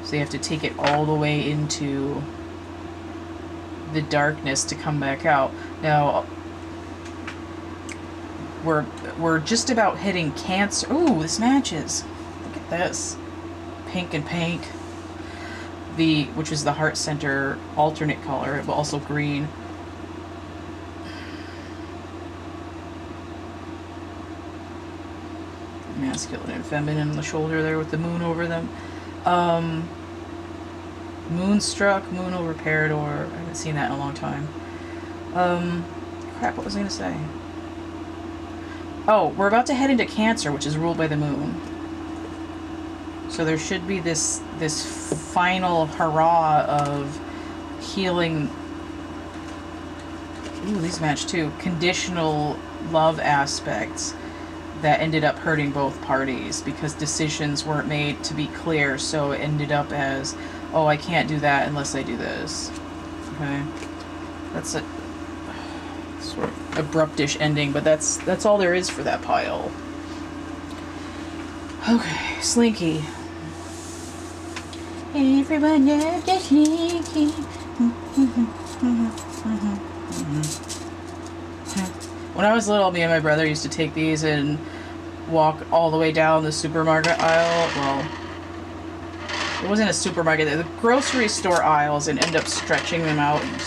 [SPEAKER 1] So you have to take it all the way into the darkness to come back out. Now, we're just about hitting Cancer. Ooh, this matches. Look at this. Pink and pink. Which is the heart center alternate color, but also green. Masculine and feminine on the shoulder there with the moon over them. Moonstruck, moon over Parador. I haven't seen that in a long time. Crap, what was I gonna say? Oh, we're about to head into Cancer, which is ruled by the moon. So there should be this final hurrah of healing. Ooh, these match too. Conditional love aspects that ended up hurting both parties because decisions weren't made to be clear, so it ended up as, oh, I can't do that unless I do this. Okay. That's a sort of abruptish ending, but that's all there is for that pile. Okay, Slinky. Everyone loves the Slinky. When I was little, me and my brother used to take these and walk all the way down the supermarket aisle. Well, it wasn't a supermarket, the grocery store aisles, and end up stretching them out and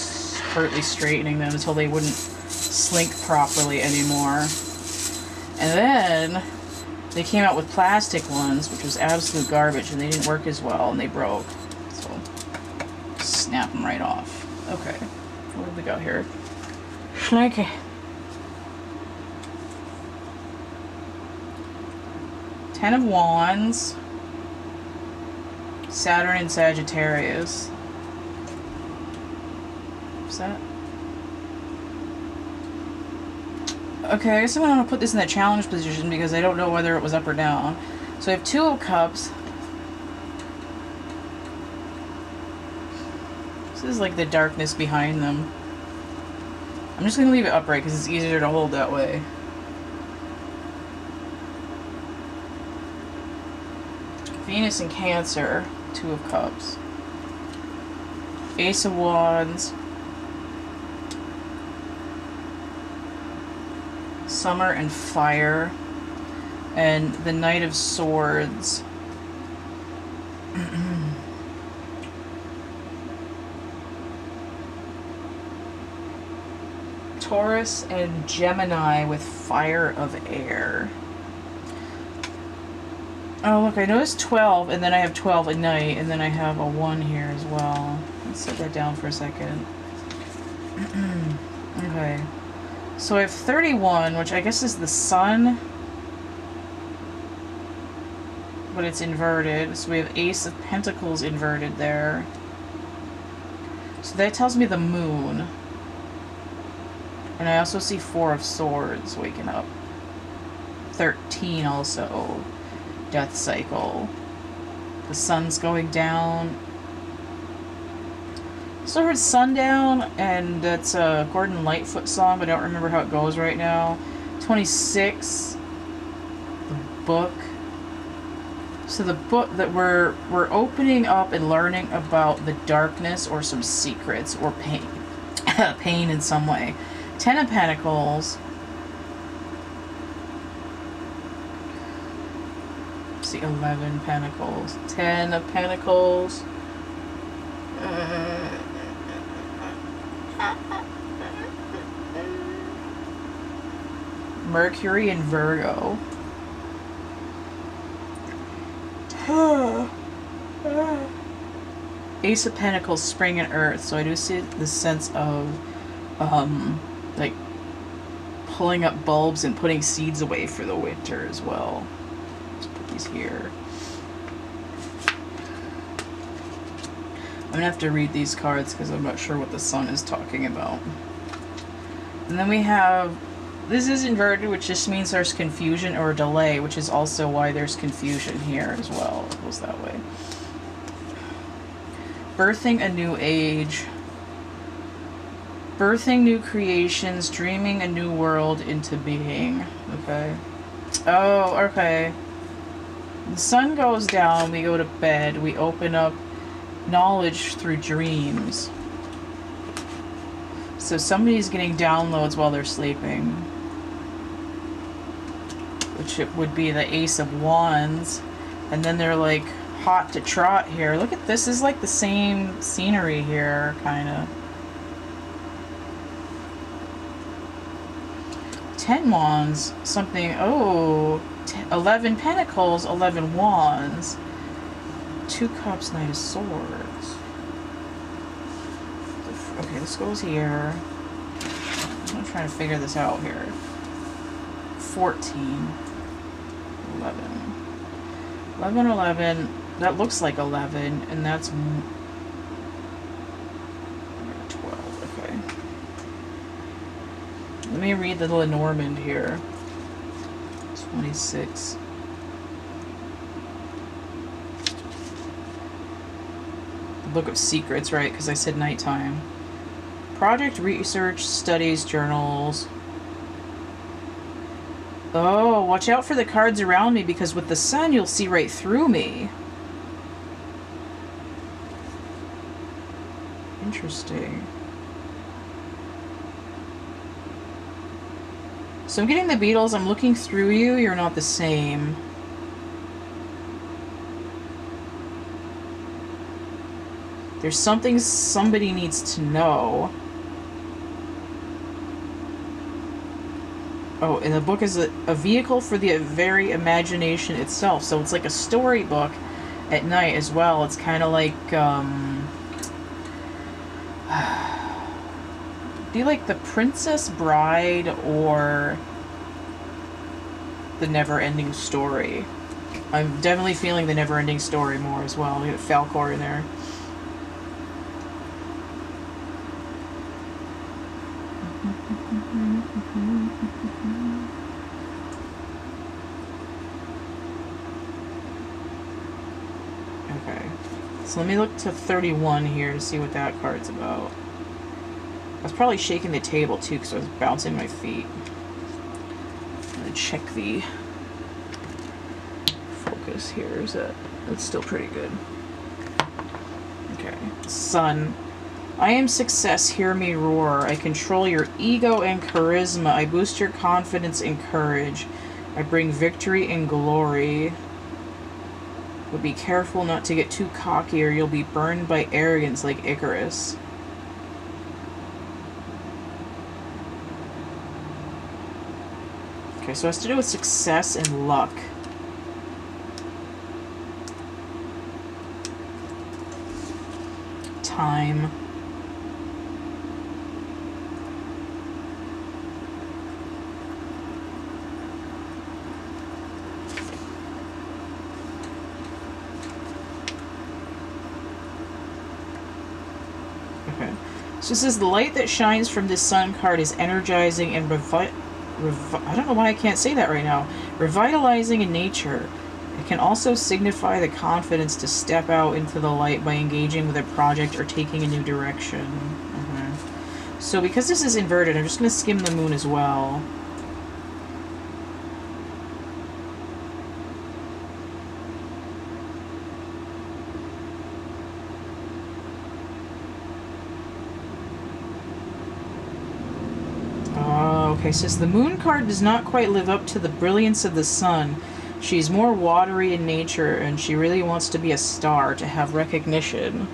[SPEAKER 1] partly straightening them until they wouldn't slink properly anymore. And then they came out with plastic ones, which was absolute garbage, and they didn't work as well, and they broke. So, snap them right off. Okay, what have we got here? Slinky. Ten of Wands. Saturn and Sagittarius. What's that? Okay, I guess I'm going to put this in the challenge position because I don't know whether it was up or down. So I have Two of Cups. This is like the darkness behind them. I'm just going to leave it upright because it's easier to hold that way. Venus in Cancer. Two of Cups. Ace of Wands. Summer and Fire. And the Knight of Swords. Taurus and Gemini with Fire of Air. Oh, look, I noticed 12, and then I have 12 at night, and then I have a 1 here as well. Let's set that down for a second. Okay. So I have 31, which I guess is the sun, but it's inverted. So we have Ace of Pentacles inverted there. So that tells me the moon. And I also see 4 of Swords waking up. 13 also. Death cycle. The sun's going down. So I heard Sundown, and that's a Gordon Lightfoot song, but I don't remember how it goes right now. 26. The book. So the book that we're opening up and learning about the darkness or some secrets or pain. Pain in some way. 10 of Pentacles. See, 11 Pentacles. 10 of Pentacles. Mercury and Virgo. Ace of Pentacles, Spring and Earth. So I do see the sense of like pulling up bulbs and putting seeds away for the winter as well. Let's put these here. I'm gonna have to read these cards because I'm not sure what the sun is talking about. And then we have, this is inverted, which just means there's confusion or delay, which is also why there's confusion here as well. It goes that way. Birthing a new age. Birthing new creations, dreaming a new world into being. Okay. Oh, okay. The sun goes down, we go to bed, we open up knowledge through dreams. So somebody's getting downloads while they're sleeping. Which it would be the Ace of Wands. And then they're like hot to trot here. Look at this. This is like the same scenery here, kind of. 10 Wands. Something. Oh. 11 Pentacles, 11 Wands. 2 Cups, Knight of Swords. Okay, this goes here. I'm trying to figure this out here. 14. 11. 11, 11. That looks like 11, and that's 12. Okay. Let me read the Lenormand here. 26. Book of Secrets, right? Because I said nighttime. Project, research, studies, journals. Oh, watch out for the cards around me, because with the sun you'll see right through me. Interesting. So I'm getting the Beatles. I'm looking through you. You're not the same. There's something somebody needs to know. Oh, and the book is a vehicle for the very imagination itself. So it's like a storybook at night as well. It's kind of like, be like The Princess Bride or The Never-Ending Story. I'm definitely feeling The Never-Ending Story more as well. We get Falcor in there. Okay, so let me look to 31 here to see what that card's about. I was probably shaking the table too because I was bouncing my feet. I'm gonna check the focus here. Is that's still pretty good. Okay, Sun. I am success, hear me roar. I control your ego and charisma. I boost your confidence and courage. I bring victory and glory. But be careful not to get too cocky or you'll be burned by arrogance like Icarus. Okay, so it has to do with success and luck. Time. Okay. So this is the light that shines from this sun card is energizing and I don't know why I can't say that right now. Revitalizing in nature. It can also signify the confidence to step out into the light by engaging with a project or taking a new direction. Okay. So because this is inverted, I'm just going to skim the moon as well. Okay, says the moon card does not quite live up to the brilliance of the sun. She's more watery in nature, and she really wants to be a star, to have recognition.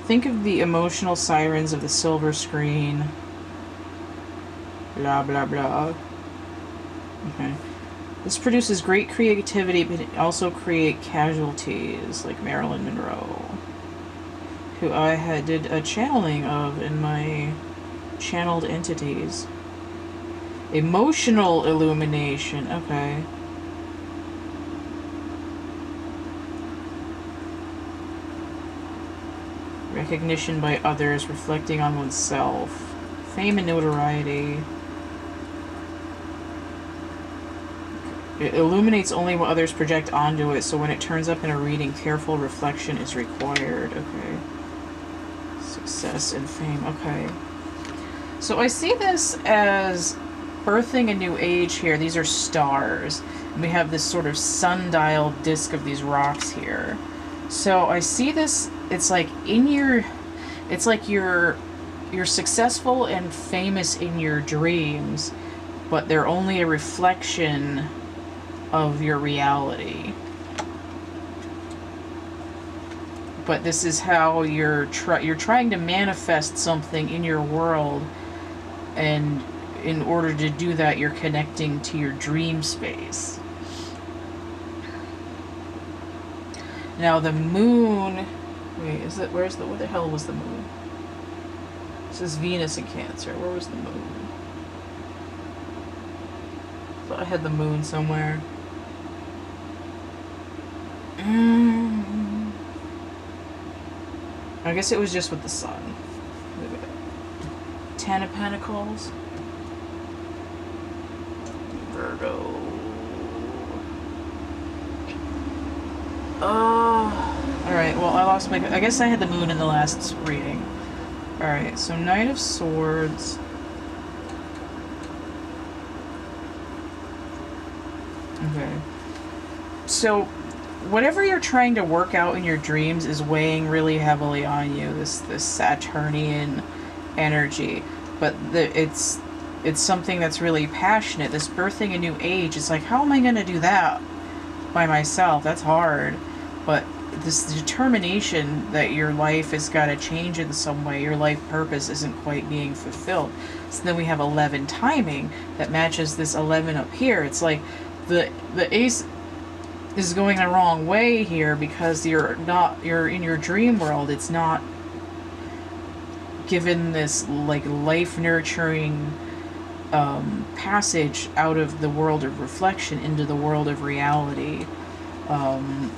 [SPEAKER 1] Think of the emotional sirens of the silver screen. Blah, blah, blah. Okay. This produces great creativity, but it also create casualties, like Marilyn Monroe, who I did a channeling of in my channeled entities. Emotional illumination. Okay. Recognition by others, reflecting on oneself. Fame and notoriety. It illuminates only what others project onto it, so when it turns up in a reading, careful reflection is required. Okay. Success and fame. Okay. So I see this as birthing a new age here. These are stars. And we have this sort of sundial disk of these rocks here. So I see this, it's like in your, it's like you're successful and famous in your dreams, but they're only a reflection of your reality. But this is how you're trying to manifest something in your world, and in order to do that, you're connecting to your dream space. Now the moon, wait, is it, where the hell was the moon? This is Venus in Cancer. Where was the moon? I thought I had the moon somewhere. I guess it was just with the sun. Ten of Pentacles. Virgo. Alright, well, I lost my... I guess I had the moon in the last reading. Alright, so Knight of Swords. Okay. So, whatever you're trying to work out in your dreams is weighing really heavily on you, this Saturnian energy. But it's something that's really passionate. This birthing a new age, it's like, how am I going to do that by myself? That's hard. But this determination that your life has got to change in some way, your life purpose isn't quite being fulfilled. So then we have 11 timing that matches this 11 up here. It's like the ace is going the wrong way here, because you're in your dream world. It's not given this like life nurturing passage out of the world of reflection into the world of reality.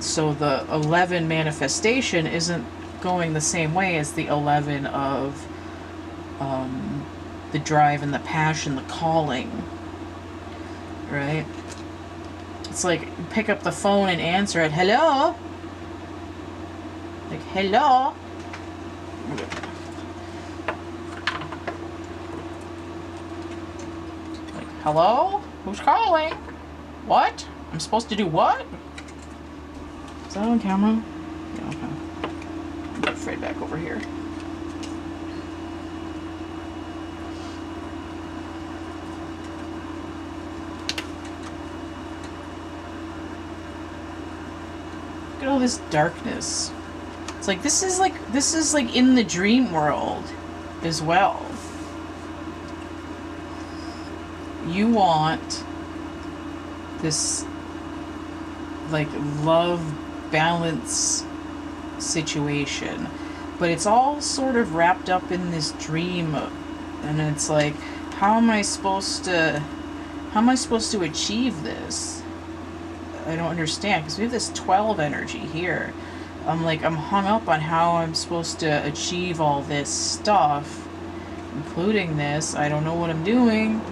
[SPEAKER 1] So the 11 manifestation isn't going the same way as the 11 of the drive and the passion, the calling, right? It's like, pick up the phone and answer it. Hello? Like, hello? Like, hello? Who's calling? What? I'm supposed to do what? Is that on camera? Yeah, okay. I'm afraid back over here. Look at all this darkness. It's like this is like in the dream world as well. You want this like love balance situation, but it's all sort of wrapped up in this dream, and it's like, how am I supposed to achieve this? I don't understand, because we have this 12 energy here. I'm hung up on how I'm supposed to achieve all this stuff, including this. I don't know what I'm doing.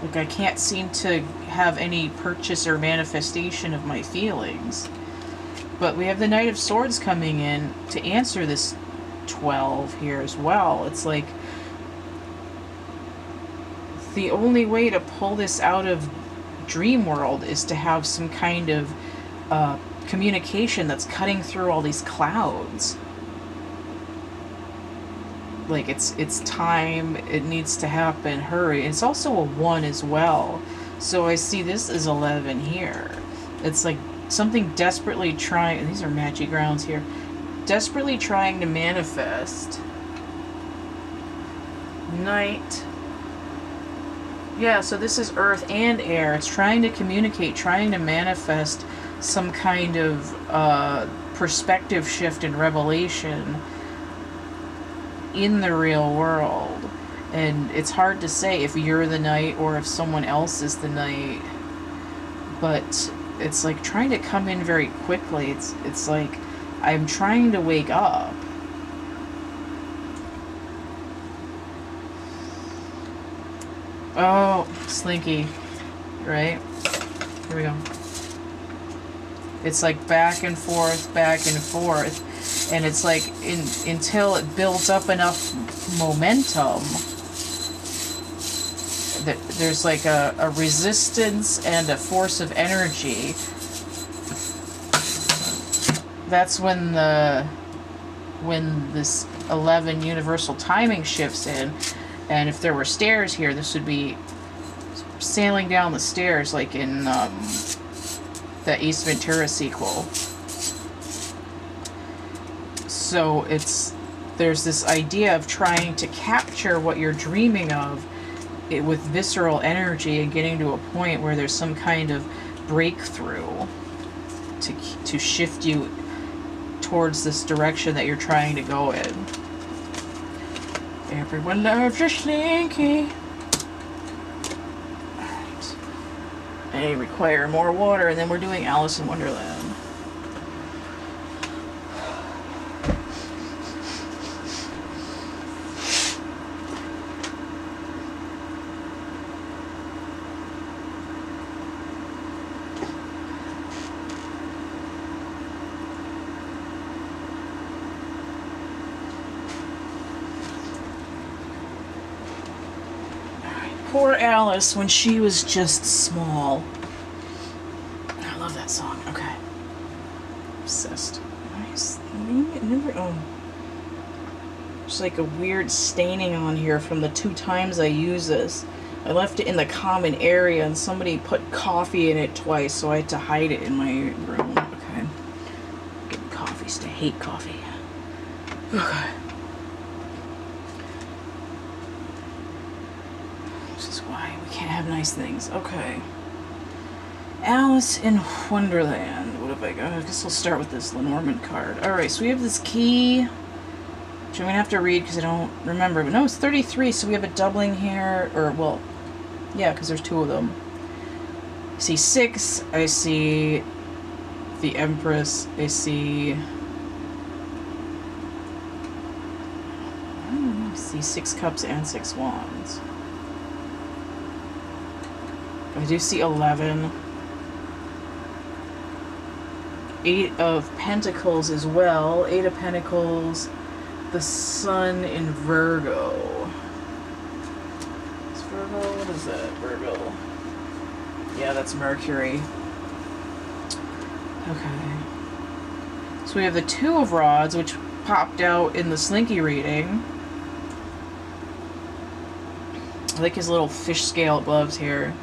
[SPEAKER 1] Like, I can't seem to have any purchase or manifestation of my feelings. But we have the Knight of Swords coming in to answer this 12 here as well. It's like, the only way to pull this out of dream world is to have some kind of communication that's cutting through all these clouds. Like, it's time, it needs to happen, hurry. It's also a 1 as well. So I see this as 11 here. It's like something desperately trying, these are magic grounds here, desperately trying to manifest. Knight. Yeah, so this is earth and air. It's trying to communicate, trying to manifest some kind of perspective shift and revelation in the real world. And it's hard to say if you're the knight or if someone else is the knight, but it's like trying to come in very quickly. It's like, I'm trying to wake up. Oh, Slinky, right? Here we go. It's like back and forth, and it's like until it builds up enough momentum, there's like a resistance and a force of energy. That's when this 11 universal timing shifts in, and if there were stairs here, this would be sailing down the stairs like in the Ace Ventura sequel. So there's this idea of trying to capture what you're dreaming of with visceral energy and getting to a point where there's some kind of breakthrough to shift you towards this direction that you're trying to go in. Everyone loves your Slinky. Alright. I require more water, and then we're doing Alice in Wonderland. Poor Alice when she was just small. I love that song. Okay. Obsessed. Nice. Oh. There's like a weird staining on here from the 2 times I use this. I left it in the common area and somebody put coffee in it twice, so I had to hide it in my room. Okay. Getting coffee. I hate coffee. Okay. Can't have nice things. Okay. Alice in Wonderland. What have I got? I guess I'll start with this Lenormand card. Alright, so we have this key, which I'm going to have to read because I don't remember. But no, it's 33, so we have a doubling here. Or, well, yeah, because there's 2 of them. I see 6. I see the Empress. I see 6 cups and 6 wands. I do see 11. 8 of Pentacles as well. 8 of Pentacles. The Sun in Virgo. Is Virgo? What is that? Virgo. Yeah, that's Mercury. Okay. So we have the 2 of Rods, which popped out in the Slinky reading. I like his little fish scale gloves here.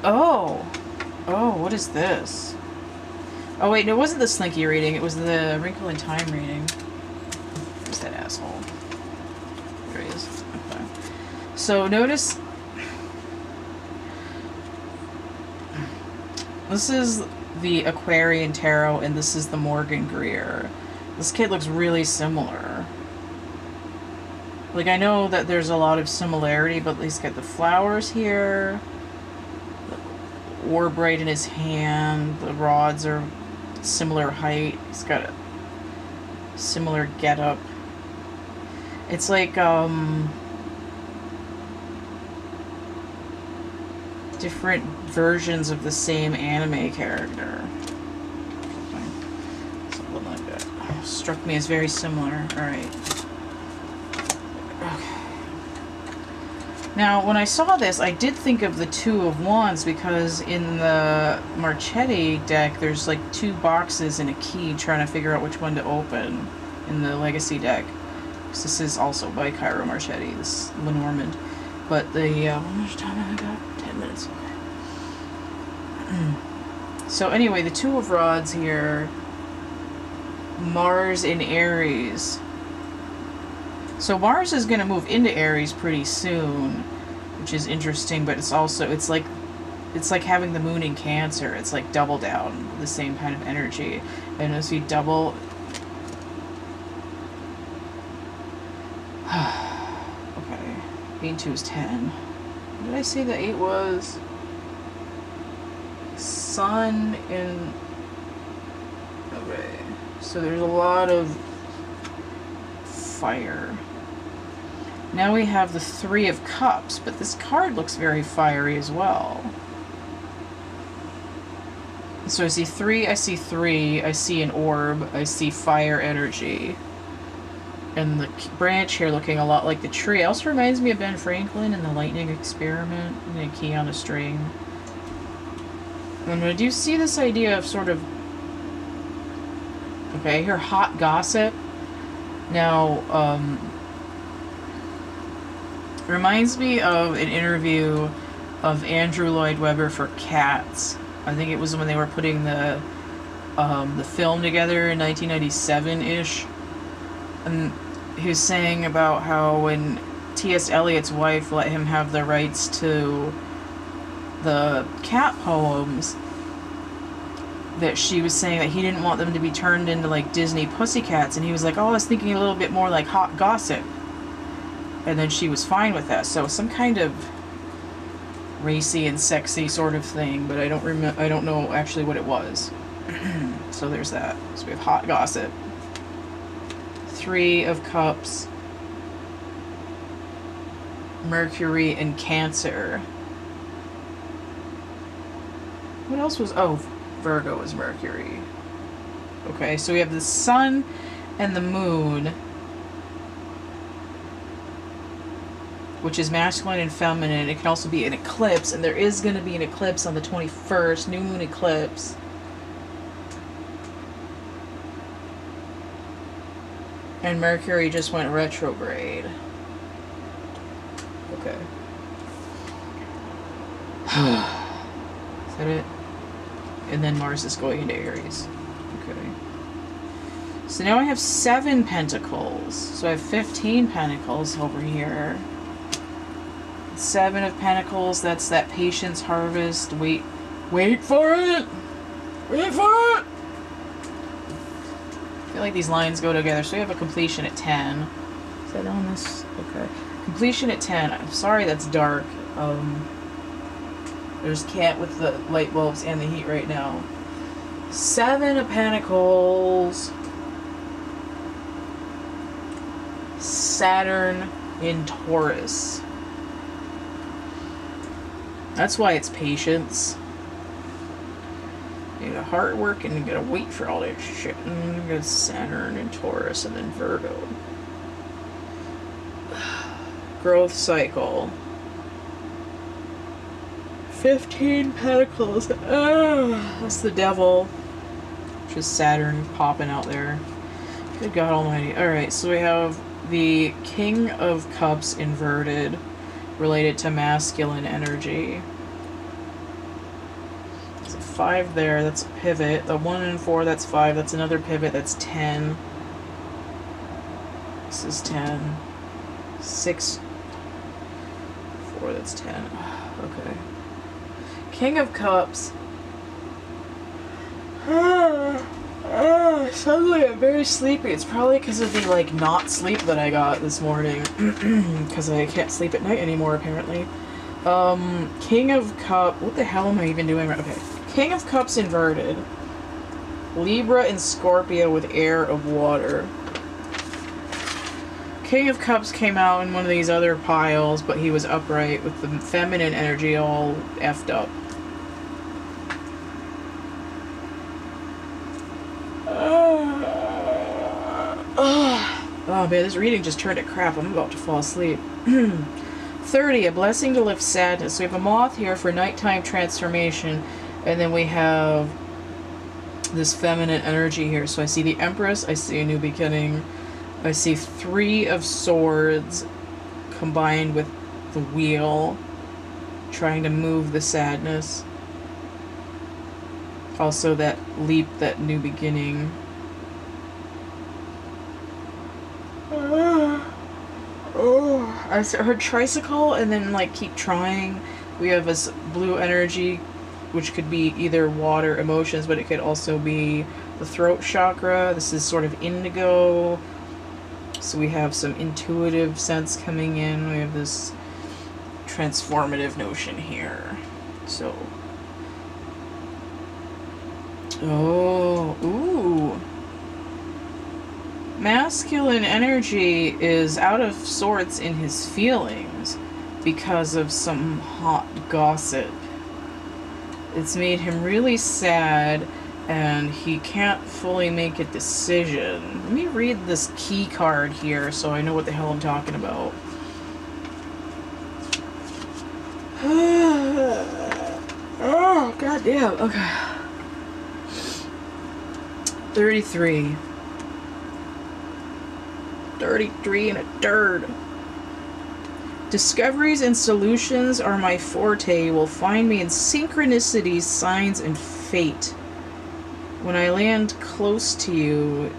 [SPEAKER 1] Oh, what is this? Oh wait, no, it wasn't the Slinky reading, it was the Wrinkle in Time reading. Where's that asshole? There he is. Okay. So notice, this is the Aquarian Tarot and this is the Morgan Greer. This kid looks really similar. Like, I know that there's a lot of similarity, but he's got the flowers here. Orb right in his hand. The rods are similar height. He's got a similar getup. It's like different versions of the same anime character. Something like that. Struck me as very similar. Alright. Okay. Now, when I saw this, I did think of the 2 of Wands because in the Marchetti deck, there's like 2 boxes and a key trying to figure out which one to open in the Legacy deck. So this is also by Cairo Marchetti, this Lenormand. But the, how much time have I got? 10 minutes, okay. So anyway, the 2 of Rods here, Mars in Aries. So Mars is going to move into Aries pretty soon, which is interesting, but it's also, it's like having the moon in Cancer. It's like double down, the same kind of energy. And as we double... Okay, 8 and 2 is 10. What did I say the 8 was? Sun in... Okay, so there's a lot of fire. Now we have the 3 of Cups, but this card looks very fiery as well. So I see 3, I see an orb, I see fire energy. And the branch here looking a lot like the tree. Also reminds me of Ben Franklin and the lightning experiment. I'm going to key on a string. And I do see this idea of sort of... Okay, here, hot gossip. Now, reminds me of an interview of Andrew Lloyd Webber for Cats. I think it was when they were putting the film together in 1997-ish. And he was saying about how when T.S. Eliot's wife let him have the rights to the cat poems, that she was saying that he didn't want them to be turned into like Disney pussycats, and he was like, oh, I was thinking a little bit more like hot gossip. And then she was fine with that. So some kind of racy and sexy sort of thing, but I don't know actually what it was. So there's that. So we have hot gossip. 3 of Cups, Mercury, and Cancer. What else was... Oh, Virgo is Mercury. Okay, so we have the Sun and the Moon, which is masculine and feminine. It can also be an eclipse, and there is going to be an eclipse on the 21st, new moon eclipse. And Mercury just went retrograde. Okay. Is that it? And then Mars is going into Aries. Okay. So now I have 7 pentacles. So I have 15 pentacles over here. 7 of Pentacles, that's that patience harvest. Wait for it! Wait for it! I feel like these lines go together. So we have a completion at 10. Is that on this? Okay. Completion at 10. I'm sorry that's dark. There's cat with the light bulbs and the heat right now. 7 of Pentacles. Saturn in Taurus. That's why it's patience. You gotta hard work and you gotta wait for all that shit. And you got Saturn and Taurus and then Virgo. Growth cycle. 15 Pentacles. That's the devil. Which is Saturn popping out there. Good God Almighty. Alright, so we have the King of Cups inverted, related to masculine energy. There's a 5 there, that's a pivot. The 1 and 4, that's 5, that's another pivot, that's 10. This is 10. 6, 4, that's 10. Okay. King of Cups. Suddenly I'm very sleepy. It's probably because of the, like, not sleep that I got this morning. Because I can't sleep at night anymore, apparently. King of Cups. What the hell am I even doing? Okay. King of Cups inverted. Libra and Scorpio with air of water. King of Cups came out in one of these other piles, but he was upright with the feminine energy all effed up. Oh man, this reading just turned to crap. I'm about to fall asleep. 30, a blessing to lift sadness. So we have a moth here for nighttime transformation, and then we have this feminine energy here. So I see the Empress, I see a new beginning, I see 3 of Swords combined with the Wheel, trying to move the sadness. Also that leap, that new beginning. I heard tricycle and then like keep trying. We have this blue energy, which could be either water emotions, but it could also be the throat chakra. This is sort of indigo. So we have some intuitive sense coming in. We have this transformative notion here. So, oh, ooh. Masculine energy is out of sorts in his feelings because of some hot gossip. It's made him really sad, and he can't fully make a decision. Let me read this key card here so I know what the hell I'm talking about. Oh, goddamn. Okay. 33. 33 and a third. Discoveries and solutions are my forte. You will find me in synchronicities, signs, and fate. When I land close to you,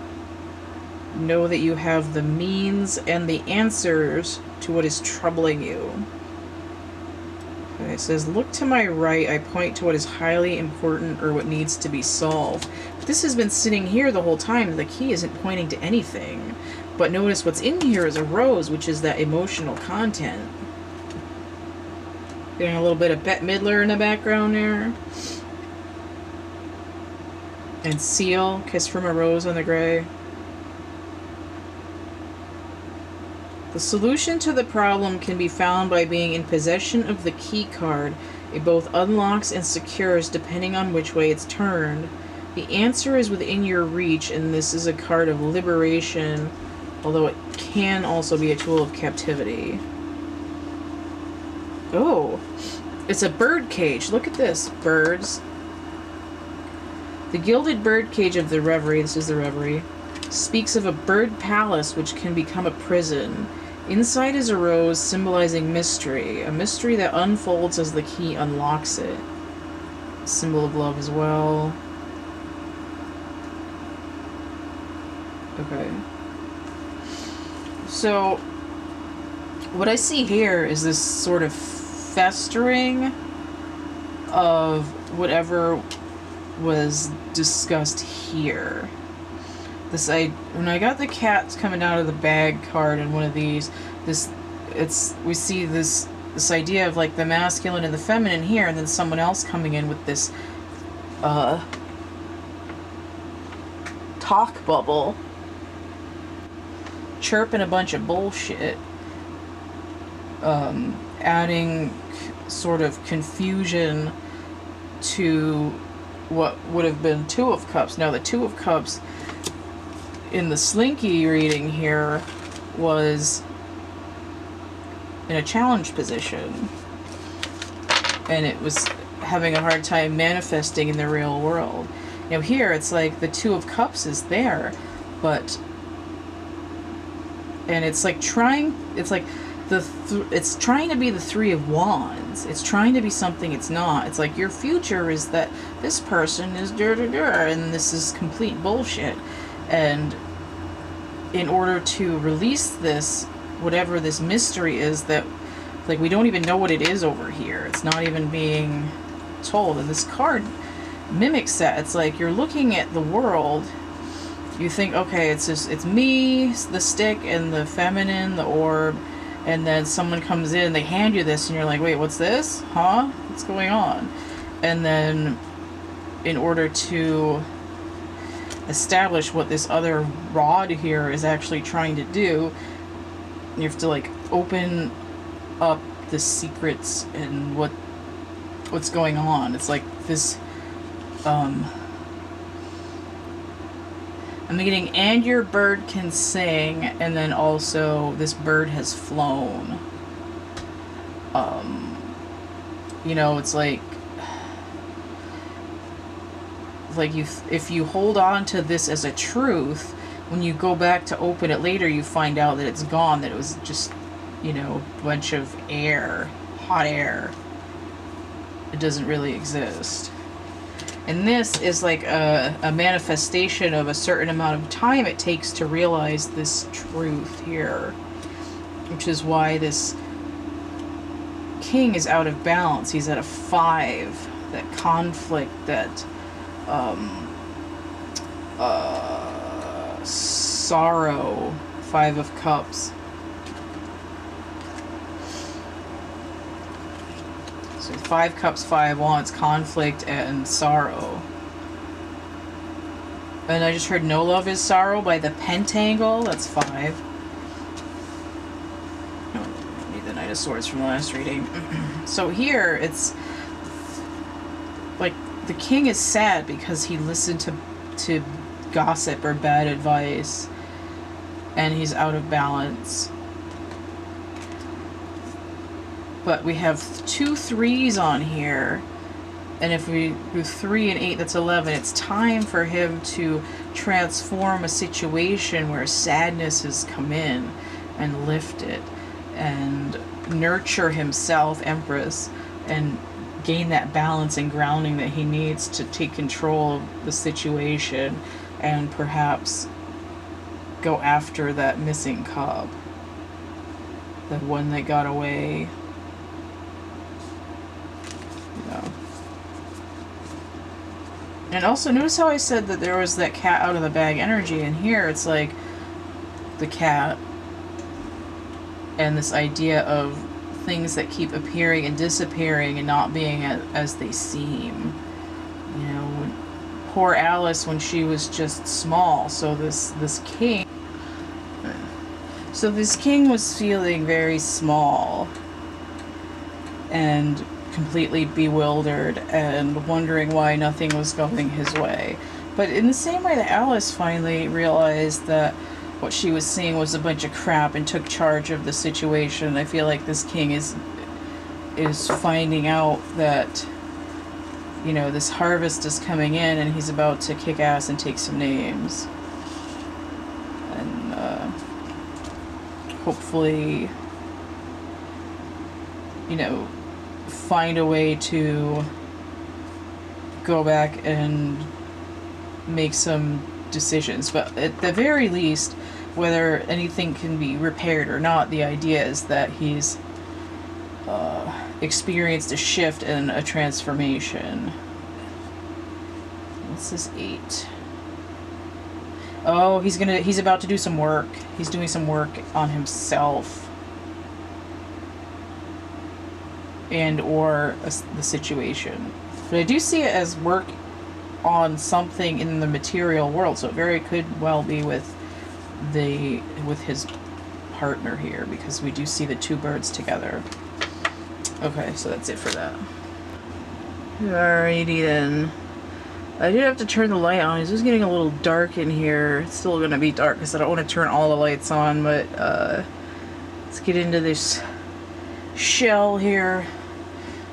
[SPEAKER 1] know that you have the means and the answers to what is troubling you. Okay, it says, look to my right. I point to what is highly important or what needs to be solved. This has been sitting here the whole time. The key isn't pointing to anything. But notice what's in here is a rose, which is that emotional content. Getting a little bit of Bette Midler in the background there. And Seal, Kiss from a Rose on the Gray. The solution to the problem can be found by being in possession of the key card. It both unlocks and secures depending on which way it's turned. The answer is within your reach, and this is a card of liberation, although it can also be a tool of captivity. Oh, it's a bird cage. Look at this. Birds. The gilded bird cage of the Reverie, this is the Reverie, speaks of a bird palace which can become a prison. Inside is a rose symbolizing mystery, a mystery that unfolds as the key unlocks it. Symbol of love as well. Okay. So, what I see here is this sort of festering of whatever was discussed here. When I got the cats coming out of the bag card in one of these, we see this idea of like the masculine and the feminine here, and then someone else coming in with this talk bubble, chirping a bunch of bullshit, adding sort of confusion to what would have been Two of Cups. Now the Two of Cups in the Slinky reading here was in a challenge position, and it was having a hard time manifesting in the real world. Now here it's like the Two of Cups is there, and it's like it's trying to be the Three of Wands. It's trying to be something it's not. It's like your future is that this person is and this is complete bullshit. And in order to release this, whatever this mystery is that, like, we don't even know what it is over here. It's not even being told. And this card mimics that. It's like you're looking at the world. You think, okay, it's me, the stick, and the feminine, the orb. And then someone comes in, they hand you this, and you're like, wait, what's this? Huh? What's going on? And then, in order to establish what this other rod here is actually trying to do, you have to, like, open up the secrets and what's going on. It's like this, I'm getting, and your bird can sing, and then also this bird has flown. You know, it's like if you hold on to this as a truth, when you go back to open it later, you find out that it's gone, that it was just, you know, a bunch of air, hot air. It doesn't really exist. And this is like a manifestation of a certain amount of time it takes to realize this truth here. Which is why this king is out of balance. He's at a 5. That conflict, that sorrow. 5 of Cups. So 5 Cups, 5 Wands, conflict and sorrow. And I just heard No Love is Sorrow by the Pentangle. That's 5. I need the Knight of Swords from the last reading. So here, it's like the king is sad because he listened to gossip or bad advice, and he's out of balance. But we have 2 3s on here, and if we do 3 and 8, that's 11. It's time for him to transform a situation where sadness has come in and lift it and nurture himself, Empress, and gain that balance and grounding that he needs to take control of the situation and perhaps go after that missing cub, the one that got away. You know. And also notice how I said that there was that cat out of the bag energy, and here it's like the cat and this idea of things that keep appearing and disappearing and not being as they seem. You know, poor Alice when she was just small. So this king was feeling very small and completely bewildered and wondering why nothing was going his way. But in the same way that Alice finally realized that what she was seeing was a bunch of crap and took charge of the situation, I feel like this king is finding out that, you know, this harvest is coming in and he's about to kick ass and take some names. And hopefully, you know, find a way to go back and make some decisions. But at the very least, whether anything can be repaired or not, the idea is that he's experienced a shift and a transformation. What's this 8? Oh, he's about to do some work. He's doing some work on himself and or the situation. But I do see it as work on something in the material world, so it very could well be with his partner here, because we do see the 2 birds together. Okay, so that's it for that. Alrighty then. I did have to turn the light on. It's just getting a little dark in here. It's still gonna be dark because I don't want to turn all the lights on, but let's get into this shell here.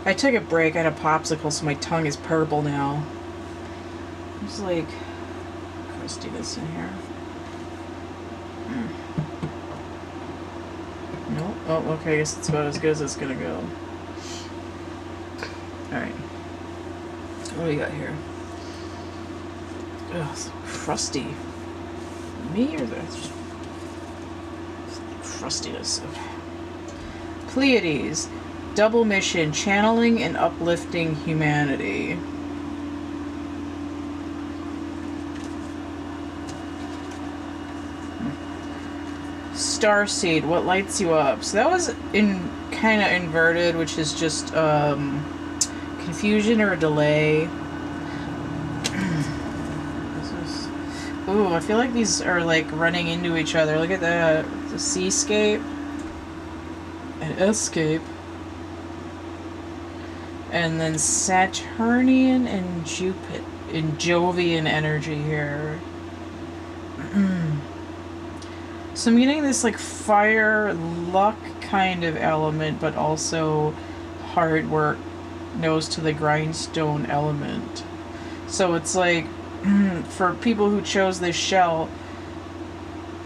[SPEAKER 1] I took a break. I had a popsicle, so my tongue is purple now. There's like crustiness in here. Nope. Oh, okay. I guess it's about as good as it's gonna go. Alright. What do we got here? Ugh, so crusty. Me or the crustiness? Okay. Pleiades. Double mission. Channeling and uplifting humanity. Starseed, what lights you up? So that was kind of inverted, which is just confusion or a delay. Ooh, I feel like these are like running into each other. Look at that. The seascape and escape. And then Saturnian and Jovian energy here. So I'm getting this like fire luck kind of element, but also hard work, nose to the grindstone element. So it's like for people who chose this shell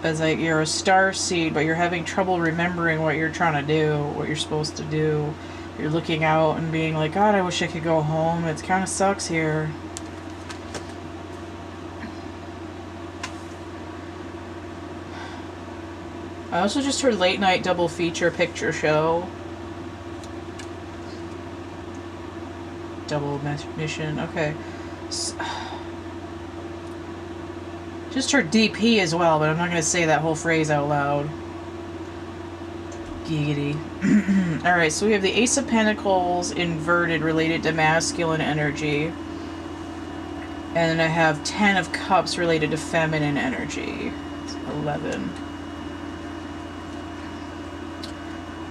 [SPEAKER 1] as like you're a star seed, but you're having trouble remembering what you're trying to do, what you're supposed to do. You're looking out and being like, God, I wish I could go home. It kind of sucks here. I also just heard late night double feature picture show. Double mission. Okay. Just heard DP as well, but I'm not going to say that whole phrase out loud. Giggity. Alright, so we have the Ace of Pentacles inverted related to masculine energy. And then I have 10 of Cups related to feminine energy. It's 11.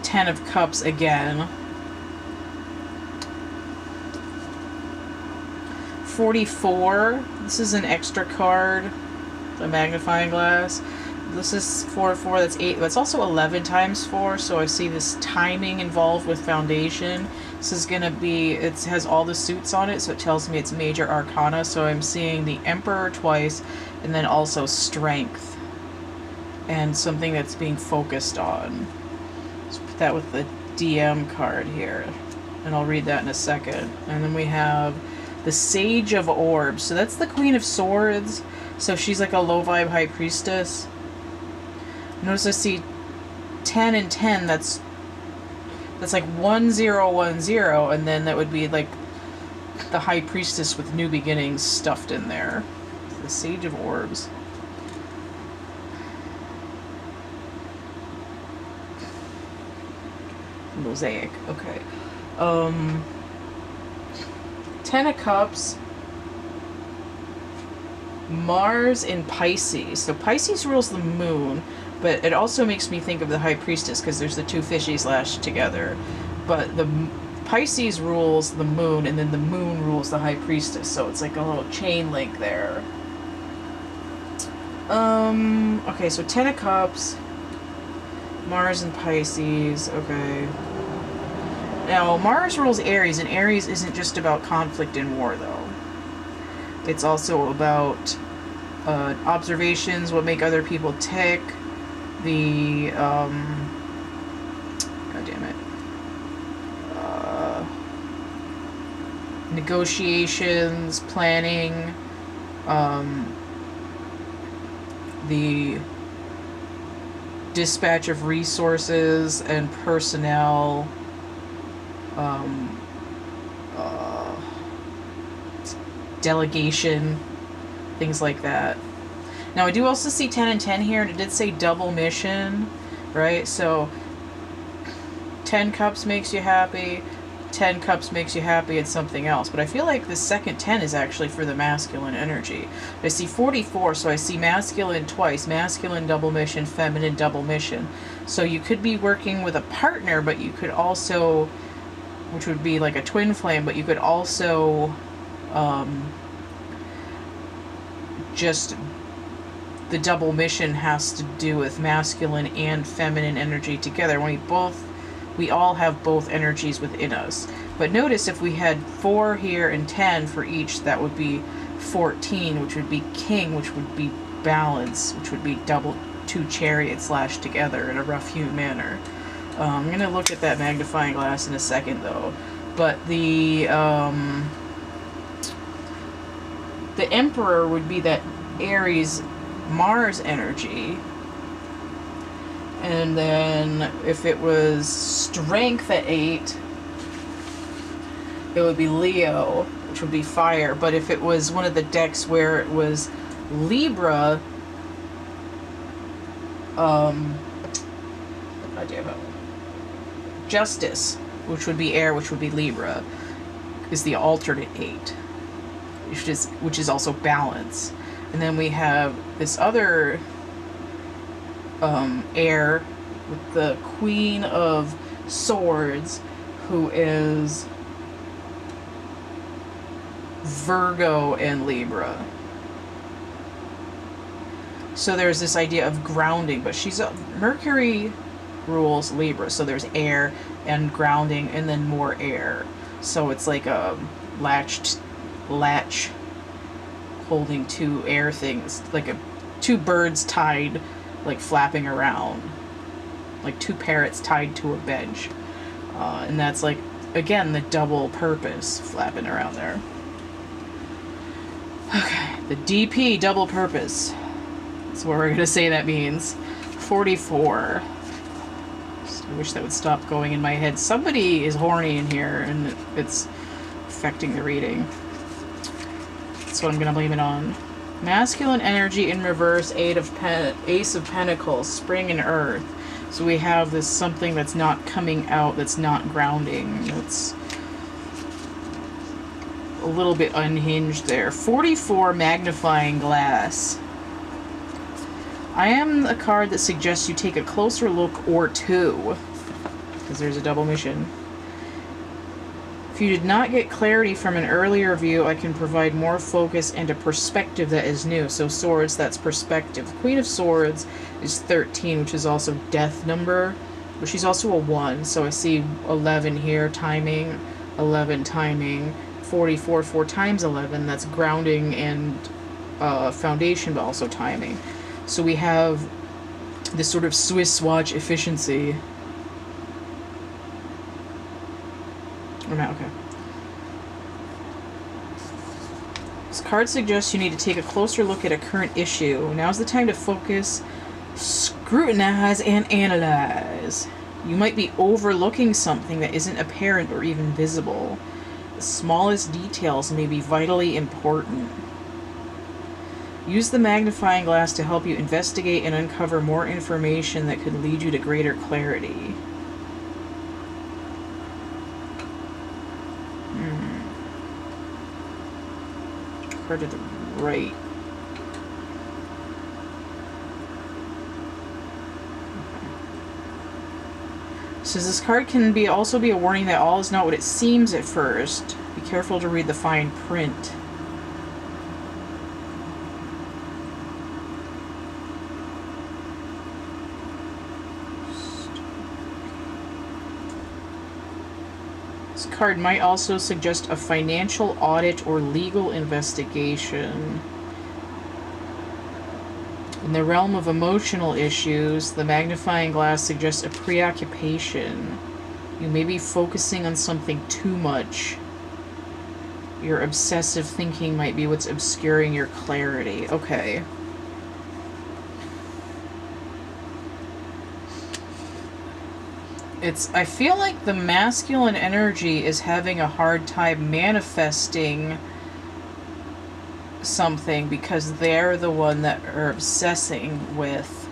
[SPEAKER 1] 10 of Cups again. 44. This is an extra card, the magnifying glass. This is 4, that's 8. That's also 11 times 4, so I see this timing involved with foundation. This is going to be, it has all the suits on it, so it tells me it's major arcana, so I'm seeing the Emperor twice, and then also strength, and something that's being focused on. Let's put that with the DM card here, and I'll read that in a second. And then we have the Sage of Orbs, so that's the Queen of Swords, so she's like a low vibe high priestess. Notice I see 10 and 10, that's like 1010, and then that would be like the High Priestess with New Beginnings stuffed in there. The Sage of Orbs. Mosaic, okay. 10 of Cups. Mars in Pisces. So Pisces rules the moon, but it also makes me think of the High Priestess because there's the two fishies lashed together. But the Pisces rules the moon, and then the moon rules the High Priestess. So it's like a little chain link there. Okay, so 10 of Cups, Mars and Pisces, okay. Now, Mars rules Aries, and Aries isn't just about conflict and war, though. It's also about observations, what make other people tick, the, God damn it, negotiations, planning, the dispatch of resources and personnel, delegation, things like that. Now I do also see 10 and 10 here, and it did say double mission, right? So 10 cups makes you happy, 10 cups makes you happy at something else. But I feel like the second 10 is actually for the masculine energy. I see 44, so I see masculine twice, masculine double mission, feminine double mission. So you could be working with a partner, but you could also, which would be like a twin flame, but you could also just, the double mission has to do with masculine and feminine energy together. We all have both energies within us. But notice if we had 4 here and 10 for each, that would be 14, which would be king, which would be balance, which would be double 2 chariots lashed together in a rough hewn manner. I'm going to look at that magnifying glass in a second, though. But the Emperor would be that Aries Mars energy. And then if it was strength at 8, it would be Leo, which would be fire. But if it was one of the decks where it was Libra, Justice, which would be air, which would be Libra, is the alternate 8, which is also balance. And then we have this other air with the Queen of Swords, who is Virgo and Libra. So there's this idea of grounding, but Mercury rules Libra, so there's air and grounding and then more air. So it's like a latch holding 2 air things, like 2 birds tied, like flapping around, like 2 parrots tied to a bench. And that's like, again, the double purpose flapping around there. Okay, the DP, double purpose. That's what we're going to say that means. 44. I wish that would stop going in my head. Somebody is horny in here, and it's affecting the reading. That's what I'm going to blame it on. Masculine energy in reverse, Ace of Pentacles, Spring and Earth. So we have this something that's not coming out, that's not grounding, that's a little bit unhinged there. 44, Magnifying Glass. I am a card that suggests you take a closer look or 2, because there's a double mission. If you did not get clarity from an earlier view, I can provide more focus and a perspective that is new. So swords, that's perspective. Queen of Swords is 13, which is also death number, but she's also a 1. So I see 11 here, timing, 11 timing, 44, 4 times 11, that's grounding and foundation, but also timing. So we have this sort of Swiss watch efficiency. Or not, okay. This card suggests you need to take a closer look at a current issue. Now's the time to focus, scrutinize, and analyze. You might be overlooking something that isn't apparent or even visible. The smallest details may be vitally important. Use the magnifying glass to help you investigate and uncover more information that could lead you to greater clarity. Card to the right. Says this card can also be a warning that all is not what it seems at first. Be careful to read the fine print. This card might also suggest a financial audit or legal investigation. In the realm of emotional issues, the magnifying glass suggests a preoccupation. You may be focusing on something too much. Your obsessive thinking might be what's obscuring your clarity. Okay. I feel like the masculine energy is having a hard time manifesting something because they're the one that are obsessing with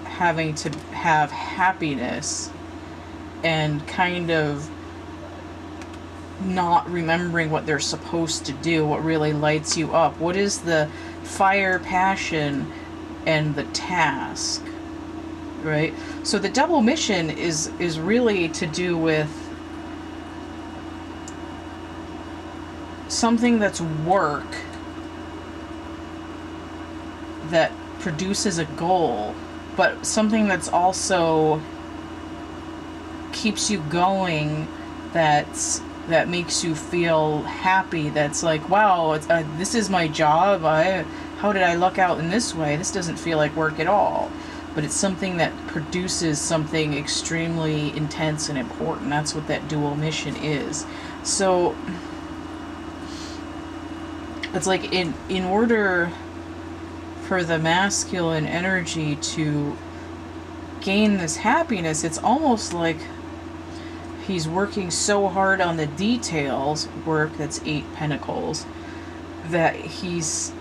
[SPEAKER 1] having to have happiness and kind of not remembering what they're supposed to do, what really lights you up. What is the fire, passion, and the task? Right? So the double mission is really to do with something that's work that produces a goal, but something that's also keeps you going, that makes you feel happy, that's like, wow, this is my job, how did I luck out in this way? This doesn't feel like work at all. But it's something that produces something extremely intense and important. That's what that dual mission is. So it's like in order for the masculine energy to gain this happiness, it's almost like he's working so hard on the details work, that's 8 pentacles, that he's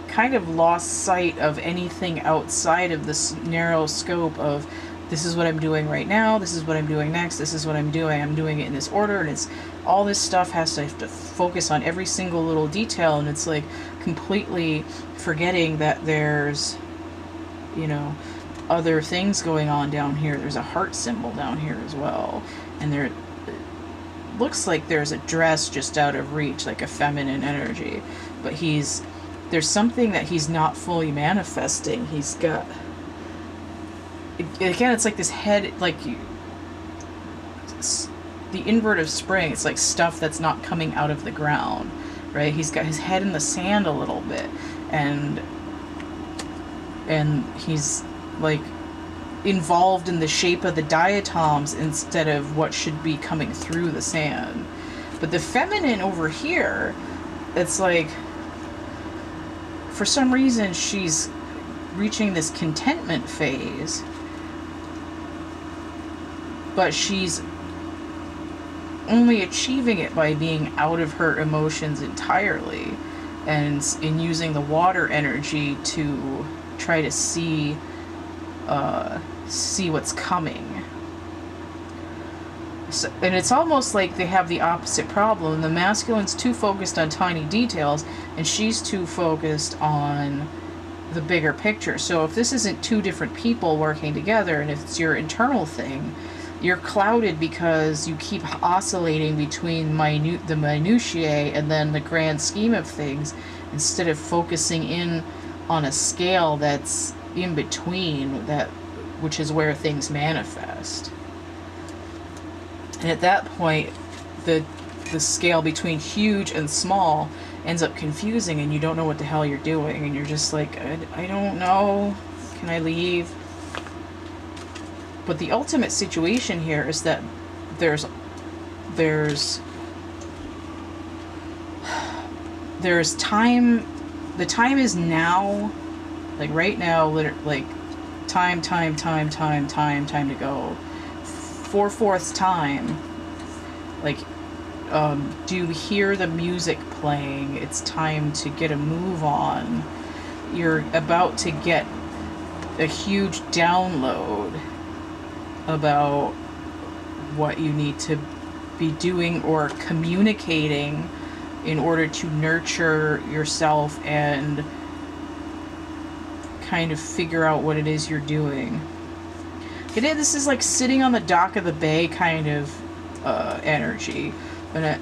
[SPEAKER 1] kind of lost sight of anything outside of this narrow scope of, this is what I'm doing right now, this is what I'm doing next, this is what I'm doing it in this order, and it's all this stuff has to focus on every single little detail, and it's like completely forgetting that there's, other things going on down here. There's a heart symbol down here as well, and there looks like there's a dress just out of reach, like a feminine energy, but there's something that he's not fully manifesting. He's got, again, it's like this head, like the invert of spring. It's like stuff that's not coming out of the ground, right? He's got his head in the sand a little bit, and he's like involved in the shape of the diatoms instead of what should be coming through the sand. But the feminine over here, it's like, for some reason, she's reaching this contentment phase, but she's only achieving it by being out of her emotions entirely, and in using the water energy to try to see what's coming. So, and it's almost like they have the opposite problem. The masculine's too focused on tiny details, and she's too focused on the bigger picture. So if this isn't two different people working together, and if it's your internal thing, you're clouded because you keep oscillating between the minutiae and then the grand scheme of things, instead of focusing in on a scale that's in between, that which is where things manifest. And at that point, the scale between huge and small ends up confusing, and you don't know what the hell you're doing, and you're just like, I don't know, can I leave? But the ultimate situation here is that there's time. The time is now, like right now, like time to go. 4/4 time. Like, do you hear the music playing? It's time to get a move on. You're about to get a huge download about what you need to be doing or communicating in order to nurture yourself and kind of figure out what it is you're doing. This is like sitting on the dock of the bay kind of energy. And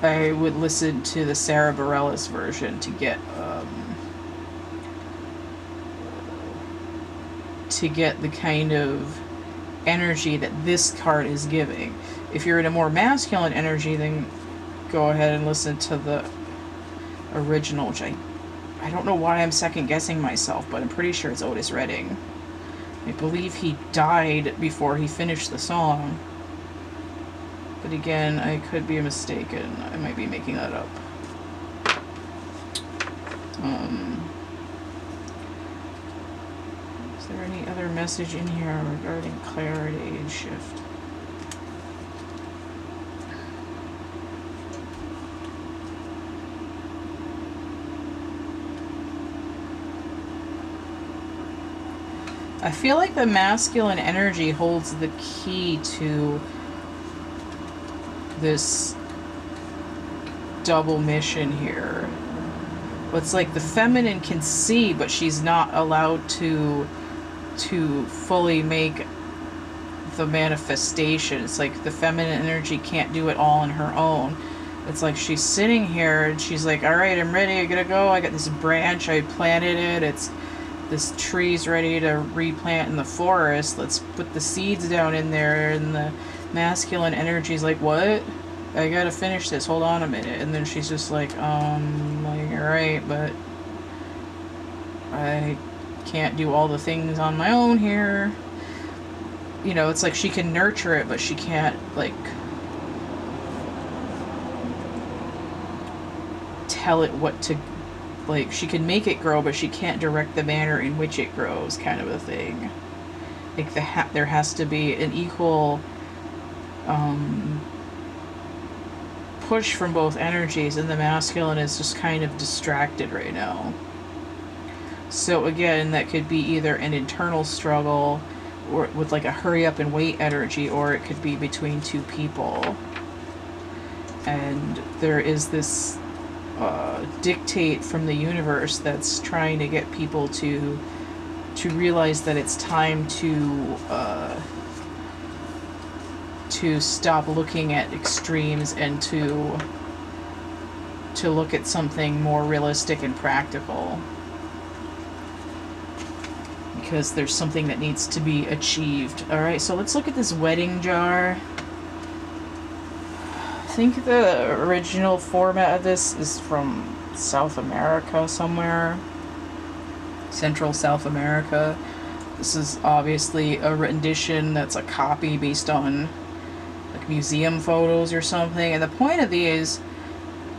[SPEAKER 1] I would listen to the Sarah Bareilles version to get the kind of energy that this card is giving. If you're in a more masculine energy, then go ahead and listen to the original, which I don't know why I'm second guessing myself, but I'm pretty sure it's Otis Redding. I believe he died before he finished the song. But again, I could be mistaken. I might be making that up. Is there any other message in here regarding clarity and shift? I feel like the masculine energy holds the key to this double mission here. It's like the feminine can see, but she's not allowed to fully make the manifestation. It's like the feminine energy can't do it all on her own. It's like she's sitting here and she's like, all right, I'm ready, I gotta go. I got this branch, I planted it, this tree's ready to replant in the forest. Let's put the seeds down in there. And the masculine energy's like, what? I gotta finish this. Hold on a minute. And then she's just like, alright, but I can't do all the things on my own here. You know, it's like she can nurture it, but she can't, like, tell it what to, like, she can make it grow, but she can't direct the manner in which it grows, kind of a thing. Like, there has to be an equal push from both energies, and the masculine is just kind of distracted right now. So again, that could be either an internal struggle or with like a hurry up and wait energy, or it could be between two people. And there is this dictate from the universe that's trying to get people to realize that it's time to stop looking at extremes and to look at something more realistic and practical, because there's something that needs to be achieved. Alright, so let's look at this wedding jar. I think the original format of this is from South America somewhere. Central South America. This is obviously a rendition that's a copy based on like museum photos or something. And the point of these,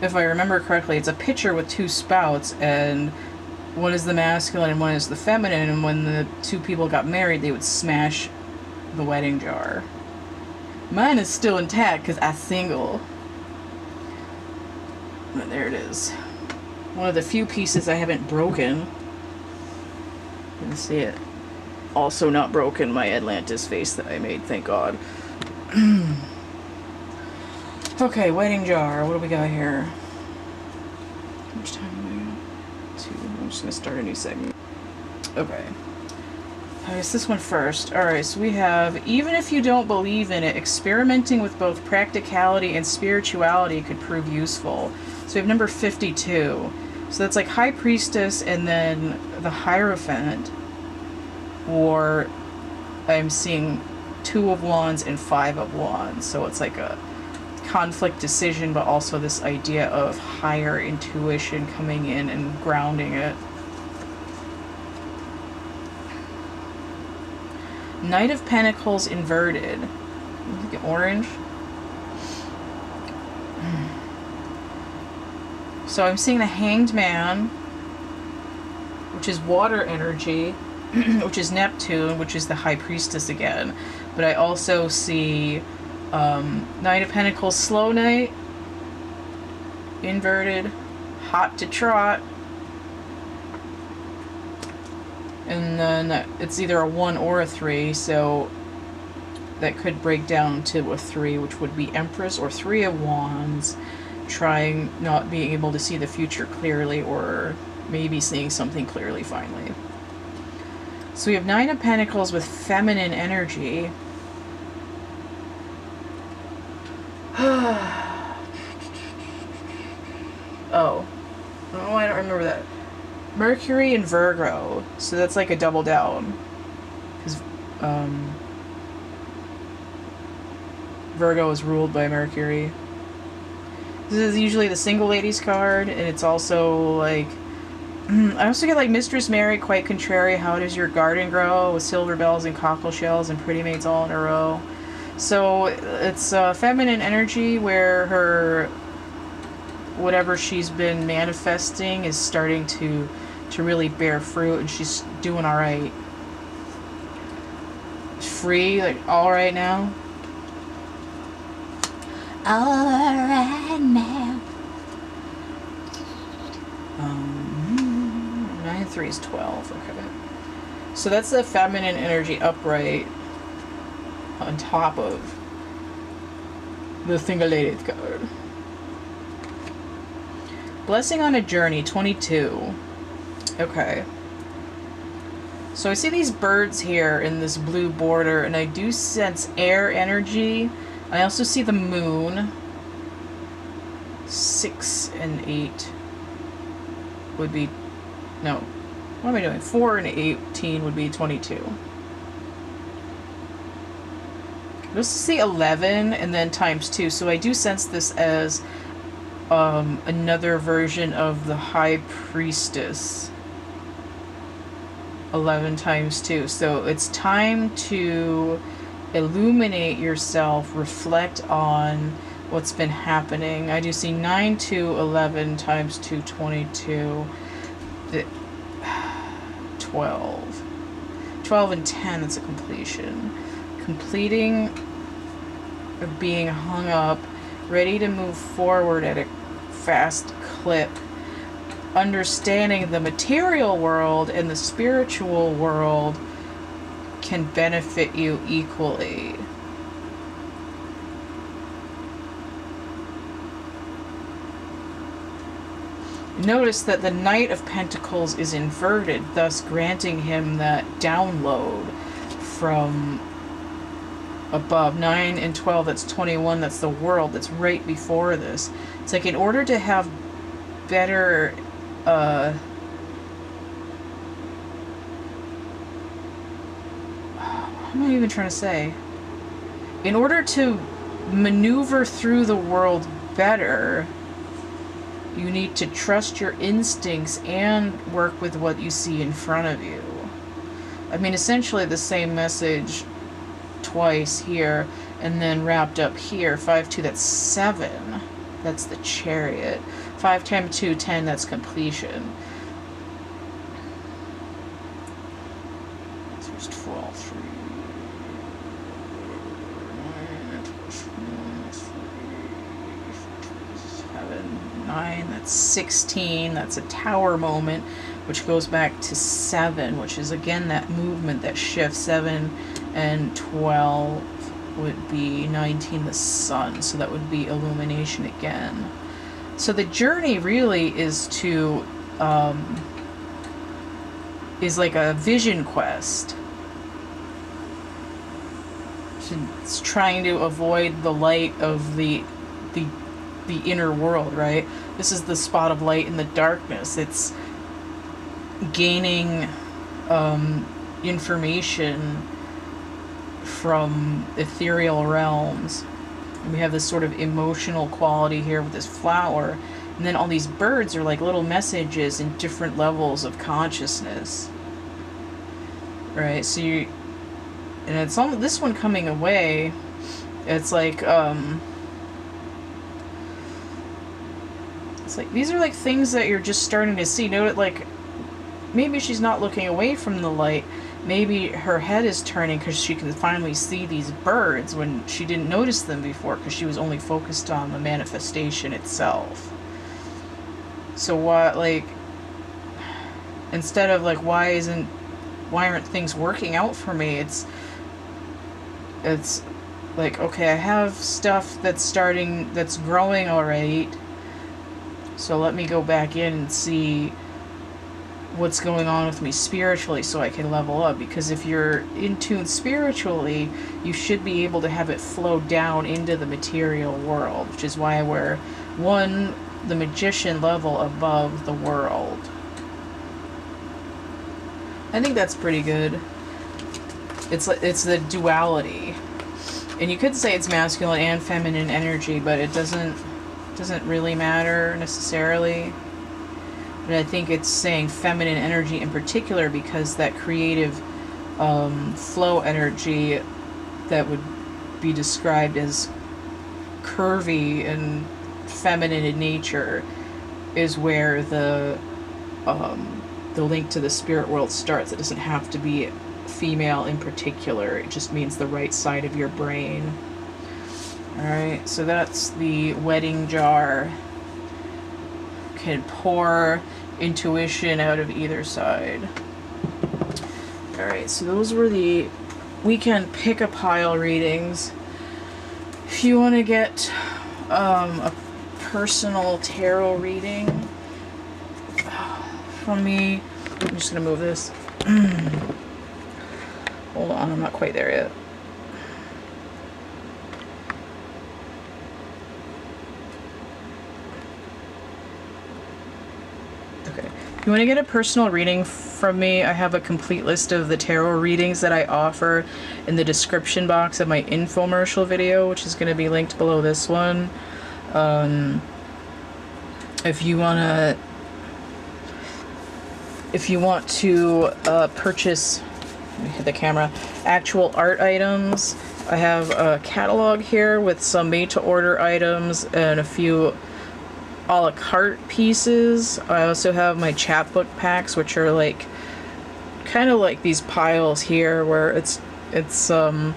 [SPEAKER 1] if I remember correctly, it's a picture with two spouts, and one is the masculine and one is the feminine, and when the two people got married, they would smash the wedding jar. Mine is still intact because I'm single. But there it is. One of the few pieces I haven't broken. You can see it. Also not broken, my Atlantis face that I made, thank God. Okay, wedding jar. What do we got here? How much time do we got? 2. I'm just going to start a new segment. Okay. I guess this one first. Alright, so we have, even if you don't believe in it, experimenting with both practicality and spirituality could prove useful. So we have number 52. So that's like High Priestess and then the Hierophant. Or I'm seeing 2 of Wands and 5 of Wands. So it's like a conflict decision, but also this idea of higher intuition coming in and grounding it. Knight of Pentacles inverted. Look at orange. So I'm seeing the Hanged Man, which is water energy, which is Neptune, which is the High Priestess again. But I also see Knight of Pentacles, Slow Knight, inverted, hot to trot. And then it's either a 1 or a 3, so that could break down to a 3, which would be Empress or 3 of Wands, trying not being able to see the future clearly, or maybe seeing something clearly finally. So we have 9 of Pentacles with feminine energy. Oh, I don't remember that. Mercury and Virgo, so that's like a double down, because Virgo is ruled by Mercury. This is usually the single ladies card, and it's also like, I also get like Mistress Mary, quite contrary, how does your garden grow, with silver bells and cockle shells and pretty maids all in a row. So it's feminine energy where her, whatever she's been manifesting is starting to really bear fruit, and she's doing all right. Free, like all right now. All right now. 9 3 is 12. Okay. So that's the feminine energy upright on top of the single ladies card. Blessing on a Journey, 22. Okay. So I see these birds here in this blue border, and I do sense air energy. I also see the moon. 6 and 8 would be... No. What am I doing? 4 and 18 would be 22. I also see 11 and then times 2. So I do sense this as another version of the High Priestess. 11 times 2. So it's time to illuminate yourself, reflect on what's been happening. I do see 9 to 11 times 2, 22. 12. 12 and 10, that's a completion. Completing, being hung up, ready to move forward at a fast clip. Understanding the material world and the spiritual world can benefit you equally. Notice that the Knight of Pentacles is inverted, thus granting him that download from above. 9 and 12, that's 21, that's the world, that's right before this. It's like in order to have better what am I even trying to say? In order to maneuver through the world better, you need to trust your instincts and work with what you see in front of you. I mean, essentially the same message twice here, and then wrapped up here. 5, 2, that's 7. That's the Chariot. 5 times 2, 10, that's completion. So it's 12, 3, 9, that's 16, that's a Tower moment, which goes back to 7, which is again that movement, that shift. 7 and 12 would be 19, the Sun, so that would be illumination again. So the journey really is to, is like a vision quest. She's trying to avoid the light of the inner world, right? This is the spot of light in the darkness. It's gaining information from ethereal realms. And we have this sort of emotional quality here with this flower. And then all these birds are like little messages in different levels of consciousness. Right? So you... And it's on this one coming away. It's like, it's like, these are like things that you're just starting to see. Note, like, maybe she's not looking away from the light. Maybe her head is turning because she can finally see these birds when she didn't notice them before because she was only focused on the manifestation itself. So what, like, instead of like, why aren't things working out for me? It's like, okay, I have stuff that's growing alright. So let me go back in and see what's going on with me spiritually so I can level up. Because if you're in tune spiritually, you should be able to have it flow down into the material world, which is why we're the magician level above the world. I think that's pretty good. It's the duality. And you could say it's masculine and feminine energy, but it doesn't really matter necessarily. But I think it's saying feminine energy in particular because that creative flow energy that would be described as curvy and feminine in nature is where the link to the spirit world starts. It doesn't have to be female in particular. It just means the right side of your brain. Alright, so that's the wedding jar. Can pour intuition out of either side. Alright, so those were the weekend pick-a-pile readings. If you want to get a personal tarot reading from me, I'm just going to move this. Hold on, I'm not quite there yet. Okay. If you want to get a personal reading from me, I have a complete list of the tarot readings that I offer in the description box of my infomercial video, which is going to be linked below this one. If you want to purchase, let me hit the camera, actual art items, I have a catalog here with some made-to-order items and a few a la carte pieces. I also have my chapbook packs, which are like kind of like these piles here, where it's a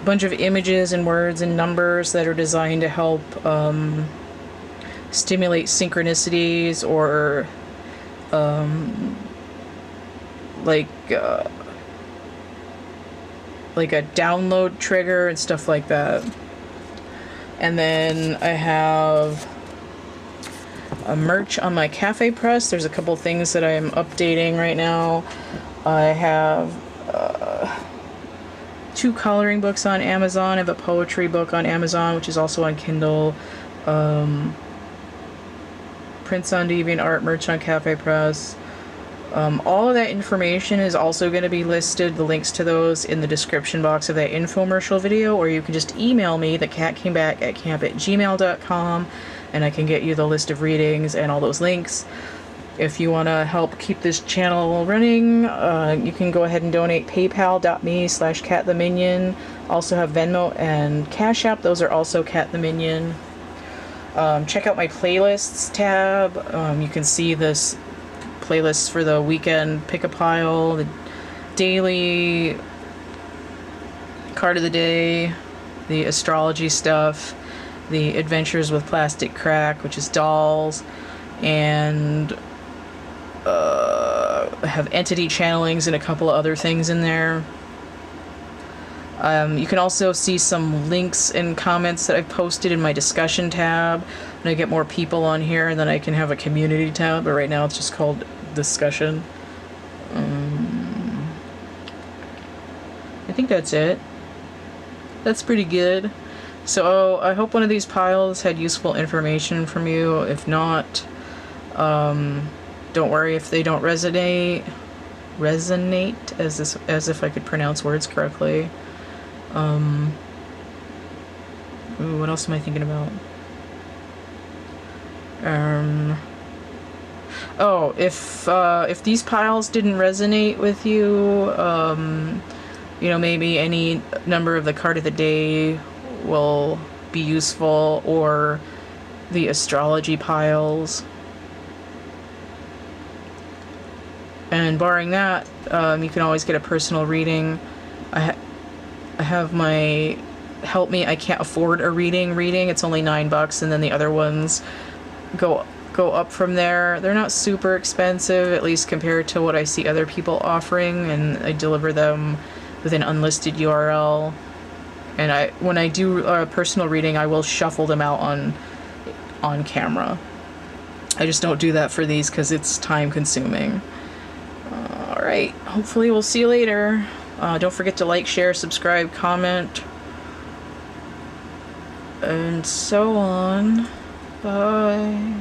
[SPEAKER 1] bunch of images and words and numbers that are designed to help stimulate synchronicities or like a download trigger and stuff like that. And then I have a merch on my cafe press. There's a couple things that I'm updating right now. I have 2 coloring books on Amazon. I have a poetry book on Amazon, which is also on Kindle. Prints on Deviant Art, merch on cafe press. All of that information is also going to be listed, the links to those, in the description box of that infomercial video, or you can just email me, thecatcameback@camp@gmail.com, and I can get you the list of readings and all those links. If you want to help keep this channel running, you can go ahead and donate paypal.me/cattheminion. Also have Venmo and Cash App. Those are also Cat the Minion. Check out my playlists tab. You can see this playlists for the weekend pick-a-pile, the daily card of the day, the astrology stuff, the adventures with plastic crack, which is dolls, and I have entity channelings and a couple of other things in there. You can also see some links and comments that I've posted in my discussion tab. And I get more people on here, and then I can have a community tab, but right now it's just called discussion. I think that's it. That's pretty good. So I hope one of these piles had useful information from you. If not, don't worry if they don't resonate, as if I could pronounce words correctly. Ooh, what else am I thinking about? Oh, if these piles didn't resonate with you, you know, maybe any number of the card of the day will be useful, or the astrology piles. And barring that, you can always get a personal reading. I have my Help Me, I Can't Afford a Reading. It's only $9, and then the other ones go up from there. They're not super expensive, at least compared to what I see other people offering, and I deliver them with an unlisted URL. And when I do a personal reading, I will shuffle them out on camera. I just don't do that for these because it's time consuming. Alright, hopefully we'll see you later. Don't forget to like, share, subscribe, comment, and so on. Bye.